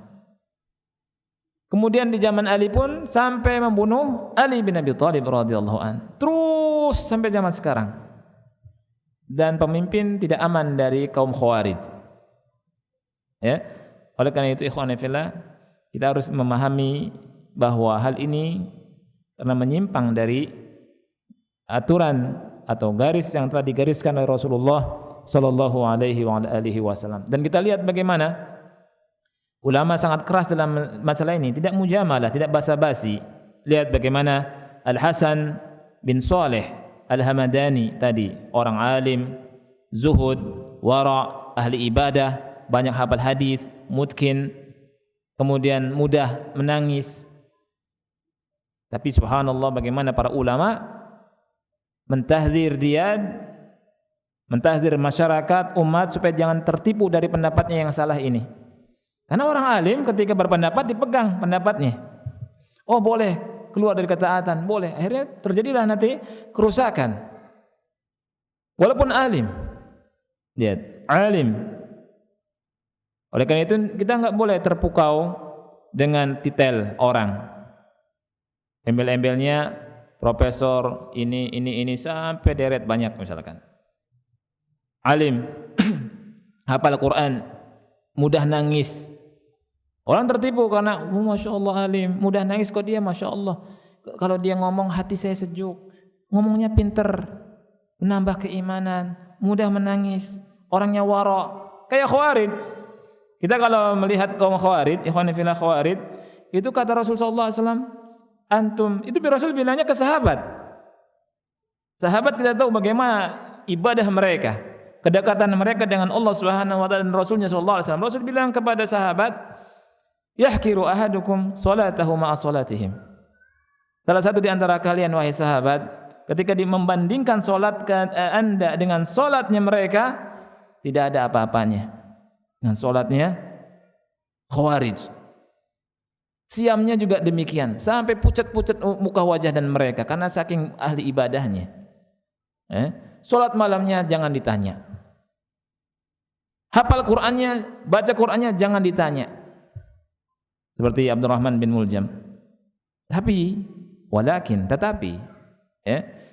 Kemudian di zaman Ali pun sampai membunuh Ali bin Abi Thalib radhiyallahu anhu. Terus sampai zaman sekarang. Dan pemimpin tidak aman dari kaum Khawarij. Ya. Oleh karena itu ikhwan fillah, kita harus memahami bahwa hal ini karena menyimpang dari aturan atau garis yang telah digariskan oleh Rasulullah sallallahu alaihi wasallam. Dan kita lihat bagaimana ulama sangat keras dalam masalah ini, tidak mujamalah, tidak basa-basi. Lihat bagaimana Al-Hasan bin Saleh Al-Hamadani tadi, orang alim, zuhud, wara, ahli ibadah, banyak hafal hadis, mutkin, kemudian mudah menangis. Tapi subhanallah bagaimana para ulama mentahdzir dia, mentahdzir masyarakat, umat supaya jangan tertipu dari pendapatnya yang salah ini. Karena orang alim ketika berpendapat dipegang pendapatnya. Oh boleh keluar dari ketaatan, boleh. Akhirnya terjadilah nanti kerusakan. Walaupun alim. Lihat, alim. Oleh karena itu kita enggak boleh terpukau dengan titel orang. Embel-embelnya profesor ini sampai deret banyak misalkan. Alim, hafal Quran, mudah nangis. Orang tertipu karena masya Allah alim, mudah nangis kok dia masya Allah. Kalau dia ngomong hati saya sejuk, ngomongnya pinter, menambah keimanan, mudah menangis, orangnya wara, kayak Khawarij. Kita kalau melihat kaum Khawarij, ikhwan fillah Khawarij, itu kata Rasulullah SAW, antum, itu Rasul bilangnya ke sahabat. Sahabat kita tahu bagaimana ibadah mereka, kedekatan mereka dengan Allah Subhanahu wa taala dan Rasulnya sallallahu alaihi wasallam. Rasul bilang kepada sahabat, yahkiru ahadukum salatahu ma'a salatihim. Salah satu di antara kalian wahai sahabat, ketika membandingkan salat Anda dengan salatnya mereka, tidak ada apa-apanya dengan salatnya Khawarij. Siamnya juga demikian, sampai pucat-pucat muka wajah dan mereka karena saking ahli ibadahnya. Salat malamnya jangan ditanya. Hafal Qur'annya, baca Qur'annya jangan ditanya. Seperti Abdurrahman bin Muljam. Tetapi,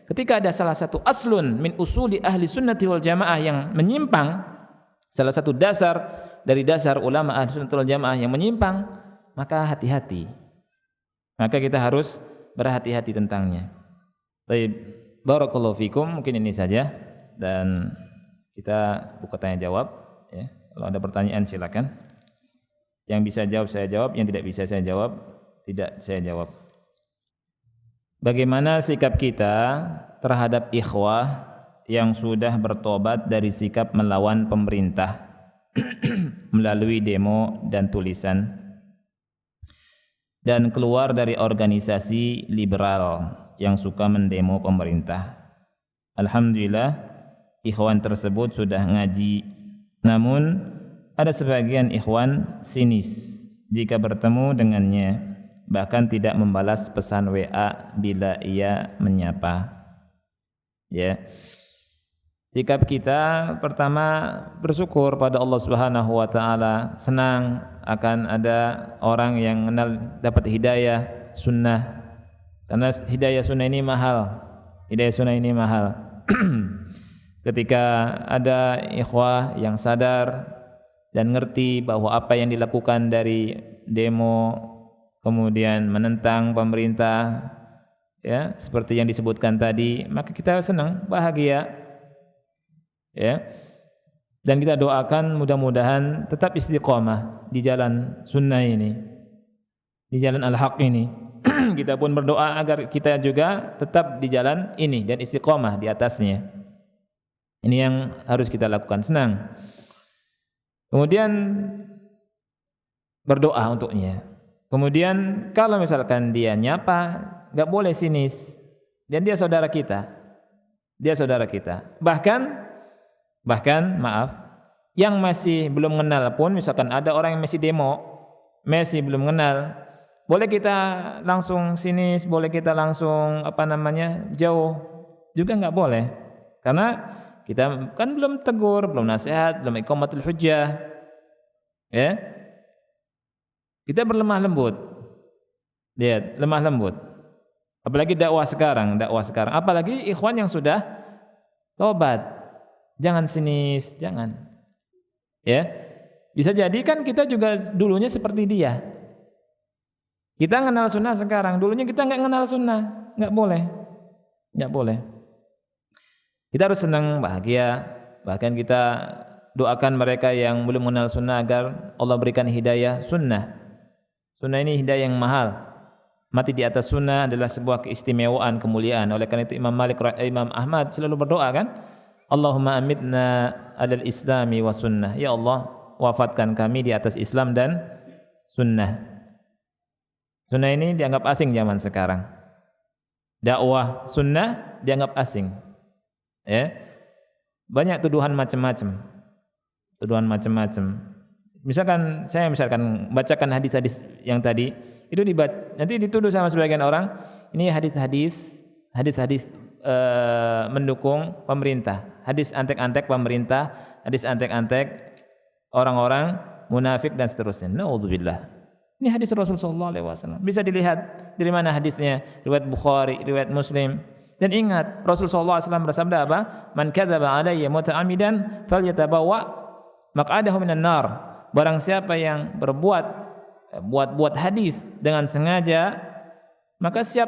ketika ada salah satu aslun min usuli ahli sunnati wal jamaah yang menyimpang, salah satu dasar dari dasar ulama ahli sunnati wal jamaah yang menyimpang, maka hati-hati. Maka kita harus berhati-hati tentangnya. Baik, barakallahu fikum, mungkin ini saja dan kita buka tanya jawab ya. Kalau ada pertanyaan silakan. Yang bisa jawab saya jawab, yang tidak bisa saya jawab tidak saya jawab. Bagaimana sikap kita terhadap ikhwah yang sudah bertobat dari sikap melawan pemerintah melalui demo dan tulisan dan keluar dari organisasi liberal yang suka mendemo pemerintah? Alhamdulillah ikhwan tersebut sudah ngaji, namun ada sebagian ikhwan sinis jika bertemu dengannya, bahkan tidak membalas pesan WA bila ia menyapa. Ya. Sikap kita pertama bersyukur pada Allah Subhanahu wa taala, senang akan ada orang yang kenal dapat hidayah sunnah. Karena hidayah sunnah ini mahal. Hidayah sunnah ini mahal. Ketika ada ikhwah yang sadar dan ngerti bahwa apa yang dilakukan dari demo kemudian menentang pemerintah ya, seperti yang disebutkan tadi, maka kita senang, bahagia. Ya. Dan kita doakan mudah-mudahan tetap istiqomah di jalan sunnah ini, di jalan al-haq ini. Kita pun berdoa agar kita juga tetap di jalan ini dan istiqomah di atasnya. Ini yang harus kita lakukan, senang. Kemudian berdoa untuknya. Kemudian kalau misalkan dia nyapa, enggak boleh sinis. Dan dia saudara kita. Dia saudara kita. Bahkan maaf, yang masih belum kenal pun, misalkan ada orang yang masih demo, masih belum kenal, boleh kita langsung sinis, boleh kita langsung jauh, juga enggak boleh. Karena kita kan belum tegur, belum nasihat, belum iqamatul hujjah. Ya. Kita berlemah lembut. Lihat, lemah lembut. Apalagi dakwah sekarang, apalagi ikhwan yang sudah tobat. Jangan sinis, jangan. Ya. Bisa jadi kan kita juga dulunya seperti dia. Kita kenal sunnah sekarang, dulunya kita nggak kenal sunnah, nggak boleh. Kita harus senang, bahagia. Bahkan kita doakan mereka yang belum mengenal sunnah agar Allah berikan hidayah sunnah. Sunnah ini hidayah yang mahal. Mati di atas sunnah adalah sebuah keistimewaan, kemuliaan. Oleh karena itu Imam Ahmad selalu berdoa kan, Allahumma amitna alal islami wa sunnah. Ya Allah, wafatkan kami di atas Islam dan sunnah. Sunnah ini dianggap asing zaman sekarang. Dakwah sunnah dianggap asing. Ya. Banyak tuduhan macam-macam. Misalkan bacakan hadis-hadis yang tadi, itu nanti dituduh sama sebagian orang, ini hadis-hadis mendukung pemerintah, hadis antek-antek pemerintah, hadis antek-antek orang-orang munafik dan seterusnya. Nauzubillah. Ini hadis Rasulullah SAW. Bisa dilihat dari mana hadisnya, riwayat Bukhari, riwayat Muslim. Dan ingat, Rasulullah SAW bersabda apa? Man kadzaba alayya muta'ammidan falyatabawwa maq'adahu minan nar. Barang siapa yang buat hadis dengan sengaja, maka siap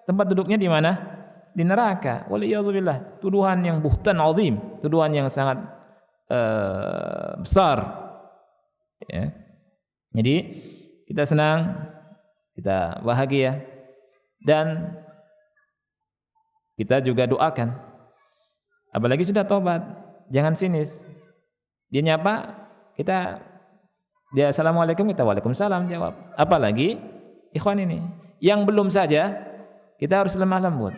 tempat duduknya di mana? Di neraka. Waliyadzubillah. Tuduhan yang buhtan azim, tuduhan yang sangat besar. Ya. Jadi kita senang, kita bahagia, dan kita juga doakan. Apalagi sudah tobat, jangan sinis. Dia nyapa, dia assalamualaikum, kita waalaikumsalam jawab. Apalagi ikhwan ini yang belum saja, kita harus lemah lembut.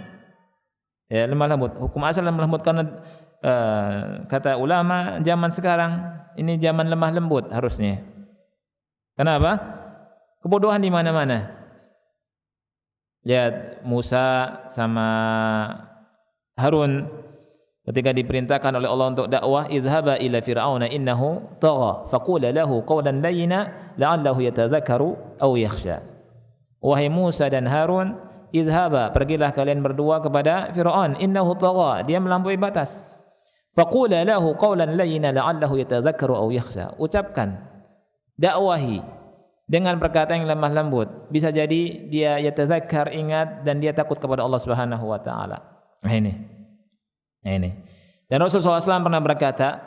Ya, lemah lembut. Hukum asal lemah lembut karena kata ulama zaman sekarang ini zaman lemah lembut harusnya. Kenapa? Kebodohan di mana-mana. Lihat Musa sama Harun ketika diperintahkan oleh Allah untuk dakwah, idhaba ila fir'auna innahu tagha faqula lahu qawlan layyina la'allahu yatadzakkaru aw yakhsha. Wahai Musa dan Harun, idhaba, pergilah kalian berdua kepada Firaun, innahu tagha, dia melampaui batas. Faqula lahu qawlan layyina la'allahu yatadzakkaru aw yakhsha. Ucapkan, dakwahi dengan perkataan yang lemah lembut, bisa jadi dia yatadzakkar, ingat, dan dia takut kepada Allah Subhanahu wa taala. Nah ini. Dan Rasulullah SAW pernah berkata,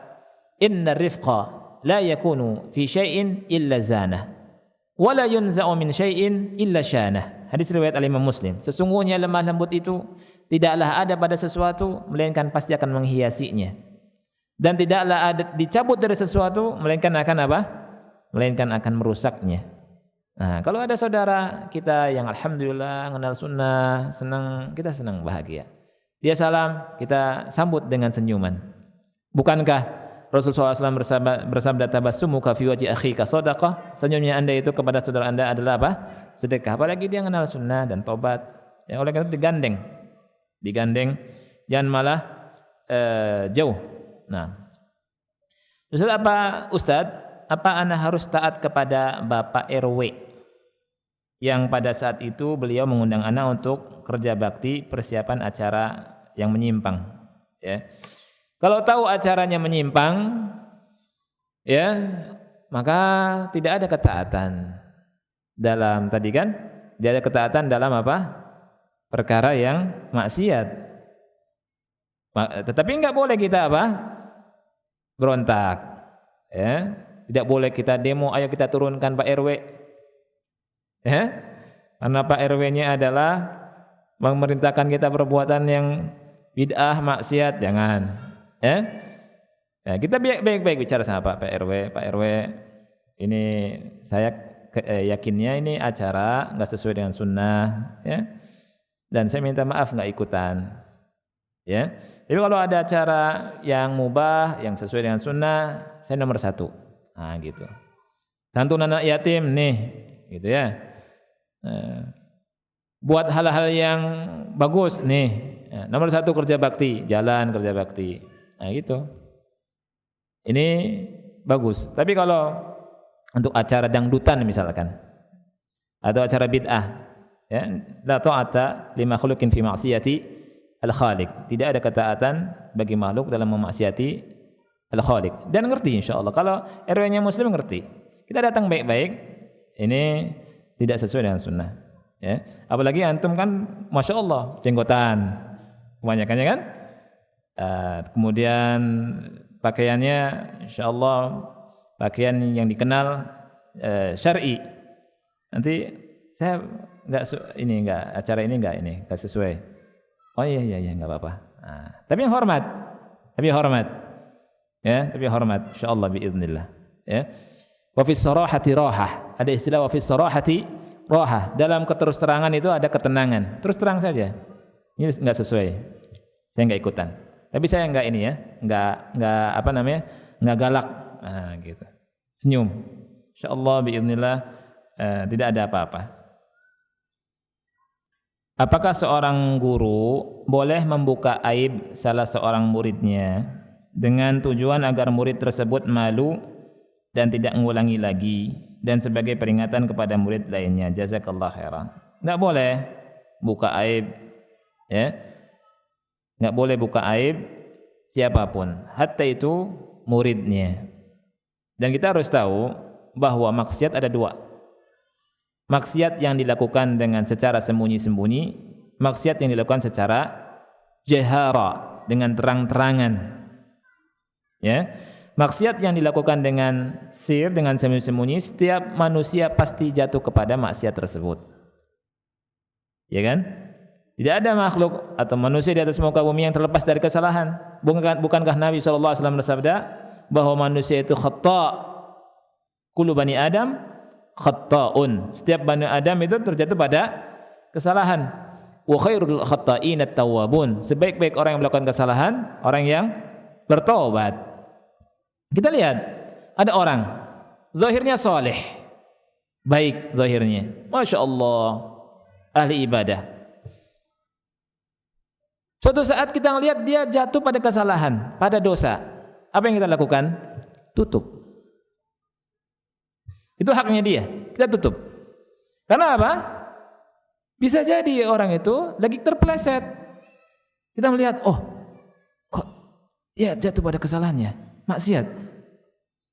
"Inna rifqa la yakunu fi syai'in illa zanah, wa la yunza'u min syai'in illa syanah." Hadis riwayat Imam Muslim. Sesungguhnya lemah lembut itu tidaklah ada pada sesuatu melainkan pasti akan menghiasinya. Dan tidaklah ada dicabut dari sesuatu melainkan akan apa? Melainkan akan merusaknya. Nah, kalau ada saudara kita yang alhamdulillah mengenal sunnah, kita senang, bahagia. Dia salam, kita sambut dengan senyuman. Bukankah Rasulullah SAW bersabda tabassumuka fi wajhi akhika shadaqah? Senyumnya Anda itu kepada saudara Anda adalah apa? Sedekah. Apalagi dia mengenal sunnah dan tobat. Ya, oleh karena itu digandeng, jangan malah jauh. Nah, Ustaz, apa ana harus taat kepada Bapak RW yang pada saat itu beliau mengundang ana untuk kerja bakti persiapan acara yang menyimpang, ya. Kalau tahu acaranya menyimpang, ya, maka tidak ada ketaatan dalam tadi kan? Tidak ada ketaatan dalam apa? Perkara yang maksiat. Tetapi enggak boleh kita apa? Berontak, ya. Tidak boleh kita demo, ayo kita turunkan Pak RW. Ya? Karena Pak RW-nya adalah memerintahkan kita perbuatan yang bid'ah, maksiat, jangan. Ya? Ya, kita baik-baik bicara sama Pak RW. Pak RW, ini saya yakinnya ini acara enggak sesuai dengan sunnah, ya. Dan saya minta maaf enggak ikutan. Ya. Jadi kalau ada acara yang mubah, yang sesuai dengan sunnah, saya nomor 1. Nah gitu. Santunan anak yatim nih, gitu ya. Buat hal-hal yang bagus nih. Nomor 1 kerja bakti, jalan kerja bakti. Nah gitu. Ini bagus. Tapi kalau untuk acara dangdutan misalkan, atau acara bid'ah, ya, la ta'ata li makhluqin fi ma'siyati al-khaliq. Tidak ada ketaatan bagi makhluk dalam memaksiati Al-Khaliq. Dan ngerti insyaallah. Kalau RW-nya muslim ngerti. Kita datang baik-baik, ini tidak sesuai dengan sunnah. Ya. Apalagi antum kan Masya Allah jenggotan kebanyakannya kan. Kemudian pakaiannya insyaallah pakaian yang dikenal syar'i. Nanti saya enggak acara ini enggak sesuai. Oh iya enggak apa-apa. Tapi yang hormat. Ya, tapi hormat insyaallah biiznillah. Ya. Wa fis sarahati rahah. Ada istilah wa fis sarahati rahah. Dalam keterus-terangan itu ada ketenangan. Terus terang saja. Ini enggak sesuai. Saya enggak ikutan. Tapi saya enggak ini ya, enggak galak. Gitu. Senyum. Insyaallah biiznillah tidak ada apa-apa. Apakah seorang guru boleh membuka aib salah seorang muridnya dengan tujuan agar murid tersebut malu dan tidak mengulangi lagi dan sebagai peringatan kepada murid lainnya? Jazakallah khairan. Enggak boleh buka aib, ya. Enggak boleh buka aib siapapun, hatta itu muridnya. Dan kita harus tahu bahwa maksiat ada dua. Maksiat yang dilakukan dengan secara sembunyi-sembunyi, maksiat yang dilakukan secara jahara, dengan terang-terangan. Ya. Maksiat yang dilakukan dengan sir, dengan sembunyi-sembunyi, setiap manusia pasti jatuh kepada maksiat tersebut. Ya kan? Tidak ada makhluk atau manusia di atas muka bumi yang terlepas dari kesalahan. Bukankah Nabi SAW bersabda bahwa manusia itu khata', kullu bani Adam khata'un. Setiap bani Adam itu terjatuh pada kesalahan. Wa khairul khata'in at-tawwabun. Sebaik-baik orang yang melakukan kesalahan, orang yang bertobat. Kita lihat, ada orang zahirnya saleh, baik zahirnya, Masya Allah, ahli ibadah. Suatu saat kita lihat dia jatuh pada kesalahan, pada dosa. Apa yang kita lakukan? Tutup. Itu haknya dia, kita tutup. Karena apa? Bisa jadi orang itu lagi terpeleset. Kita melihat, oh, kok dia jatuh pada kesalahannya, maksiat.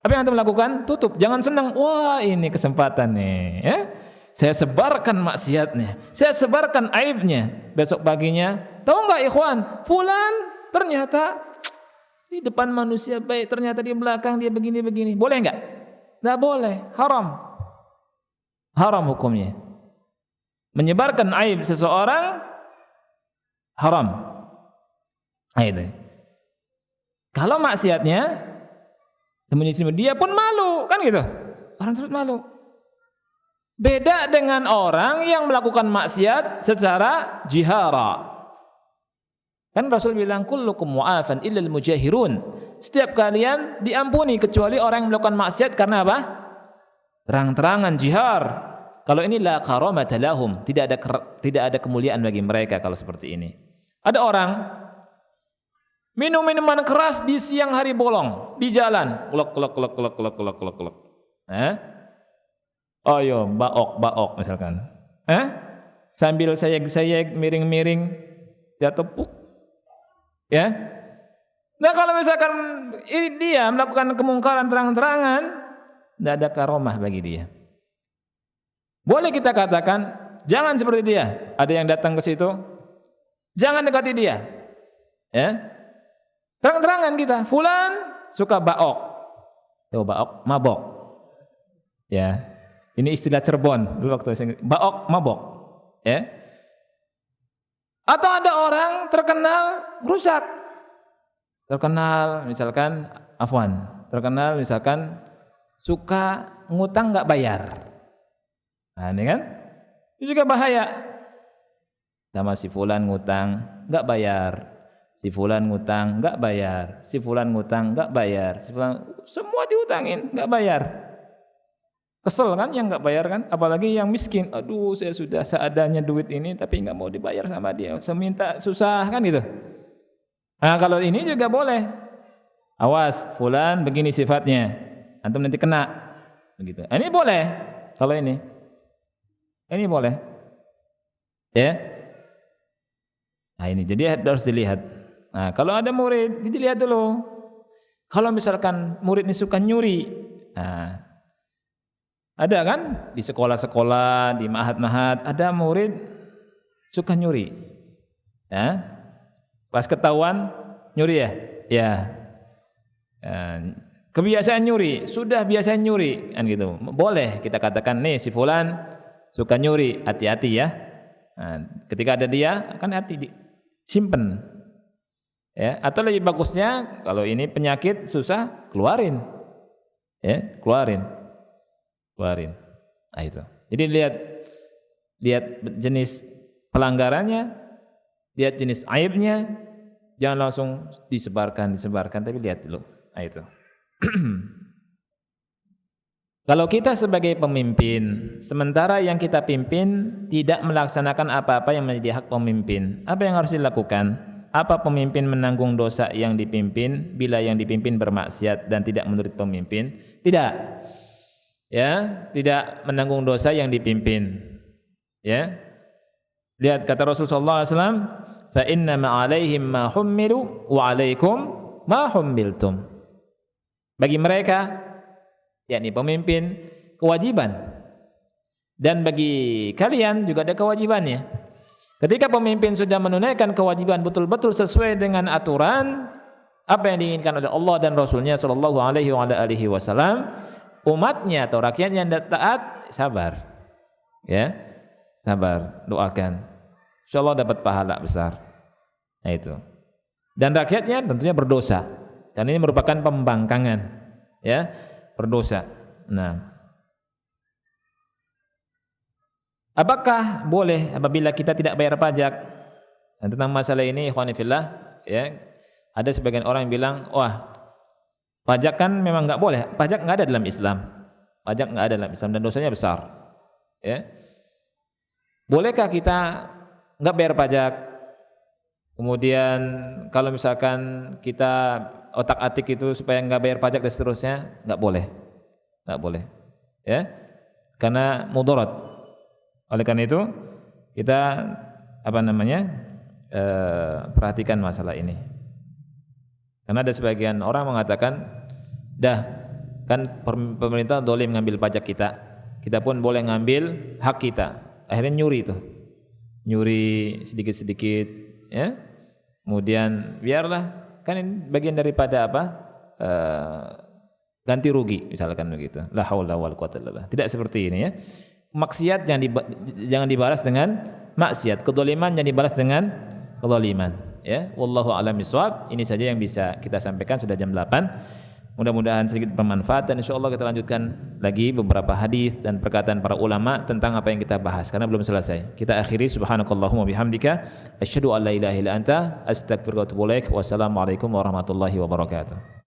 Apa yang antum lakukan? Tutup. Jangan senang, wah ini kesempatan nih, ya. Saya sebarkan maksiatnya, saya sebarkan aibnya. Besok paginya, tahu nggak ikhwan, fulan ternyata di depan manusia baik, ternyata di belakang dia begini-begini. Boleh nggak? Nggak boleh, haram. Haram hukumnya. Menyebarkan aib seseorang haram. Itu. Kalau maksiatnya sembunyi-sembunyi, dia pun malu, kan gitu. Orang tersebut malu. Beda dengan orang yang melakukan maksiat secara jihara. Kan Rasul bilang kullukum mu'afan illal mujahirun. Setiap kalian diampuni kecuali orang yang melakukan maksiat karena apa? Terang-terangan jihar. Kalau ini la karamata lahum, tidak ada kemuliaan bagi mereka kalau seperti ini. Ada orang minum minuman keras di siang hari bolong di jalan. Klok. Ayo baok misalkan. Sambil sayek-sayek miring-miring jatuh puk. Ya. Nah kalau misalkan dia melakukan kemungkaran terang-terangan, tidak ada karomah bagi dia. Boleh kita katakan, jangan seperti dia. Ada yang datang ke situ, jangan dekati dia. Ya. Terang-terangan kita, fulan suka baok. Baok, mabok. Ya. Ini istilah Cirebon dulu waktu saya baok, mabok. Ya. Atau ada orang terkenal rusak. Terkenal misalkan suka ngutang enggak bayar. Nah, ini kan? Itu juga bahaya. Sama si fulan ngutang enggak bayar. Si fulan ngutang enggak bayar. Si fulan ngutang enggak bayar. Si fulan semua diutangin enggak bayar. Kesel kan yang enggak bayar kan? Apalagi yang miskin. Aduh, saya sudah seadanya duit ini tapi enggak mau dibayar sama dia. Saya minta susah kan gitu. Nah, kalau ini juga boleh. Awas, fulan begini sifatnya. Antum nanti kena. Begitu. Ini boleh. Kalau ini. Ini boleh. Ya. Nah, ini jadi harus dilihat. Nah, kalau ada murid, dilihat dulu. Kalau misalkan murid ini suka nyuri, nah, ada kan di sekolah-sekolah, di ma'had-ma'had, ada murid suka nyuri. Ya. Pas ketahuan nyuri ya? Ya. Kebiasaan nyuri, sudah biasa nyuri kan gitu. Boleh kita katakan nih si fulan suka nyuri, hati-hati ya. Nah, ketika ada dia kan hati simpen. Ya, atau lebih bagusnya kalau ini penyakit susah keluarin. Ya, keluarin. Nah itu. Jadi lihat jenis pelanggarannya, lihat jenis aibnya, jangan langsung disebarkan tapi lihat dulu. Nah itu. Kalau kita sebagai pemimpin, sementara yang kita pimpin tidak melaksanakan apa-apa yang menjadi hak pemimpin, apa yang harus dilakukan? Apa pemimpin menanggung dosa yang dipimpin bila yang dipimpin bermaksiat dan tidak menurut pemimpin? Tidak. Ya, tidak menanggung dosa yang dipimpin. Ya. Lihat kata Rasulullah SAW, fa inna ma 'alaihim ma hummilu wa 'alaikum ma hummiltum. Bagi mereka, yakni pemimpin, kewajiban. Dan bagi kalian juga ada kewajibannya. Ketika pemimpin sudah menunaikan kewajiban betul-betul sesuai dengan aturan apa yang diinginkan oleh Allah dan Rasulnya sallallahu alaihi wasallam, umatnya atau rakyatnya yang taat sabar. Ya. Sabar, doakan. Insyaallah dapat pahala besar. Nah itu. Dan rakyatnya tentunya berdosa. Dan ini merupakan pembangkangan. Ya, berdosa. Nah, apakah boleh apabila kita tidak bayar pajak? Nah, tentang masalah ini ikhwani fillah, ya. Ada sebagian orang yang bilang, "Wah, pajak kan memang enggak boleh. Pajak enggak ada dalam Islam. Pajak enggak ada dalam Islam dan dosanya besar." Ya. Bolehkah kita enggak bayar pajak? Kemudian kalau misalkan kita otak-atik itu supaya enggak bayar pajak dan seterusnya, enggak boleh. Enggak boleh. Ya. Karena mudarat. Oleh karena itu kita perhatikan masalah ini. Karena ada sebagian orang mengatakan, dah kan pemerintah zalim ngambil pajak kita, kita pun boleh ngambil hak kita. Akhirnya nyuri itu, nyuri sedikit-sedikit, ya. Kemudian biarlah, kan ini bagian daripada ganti rugi misalkan begitu. La haula wal quwwata illa billah. Tidak seperti ini ya. Maksiat jangan dibalas dengan maksiat, kedzaliman jangan dibalas dengan kedzaliman, ya. Wallahu a'lam bishawab. Ini saja yang bisa kita sampaikan, sudah jam 8. Mudah-mudahan sedikit bermanfaat dan insyaallah kita lanjutkan lagi beberapa hadis dan perkataan para ulama tentang apa yang kita bahas karena belum selesai. Kita akhiri subhanakallahumma bihamdika asyhadu an la ilaha illa anta astaghfiruka wa atubu ilaik. Wassalamualaikum warahmatullahi wabarakatuh.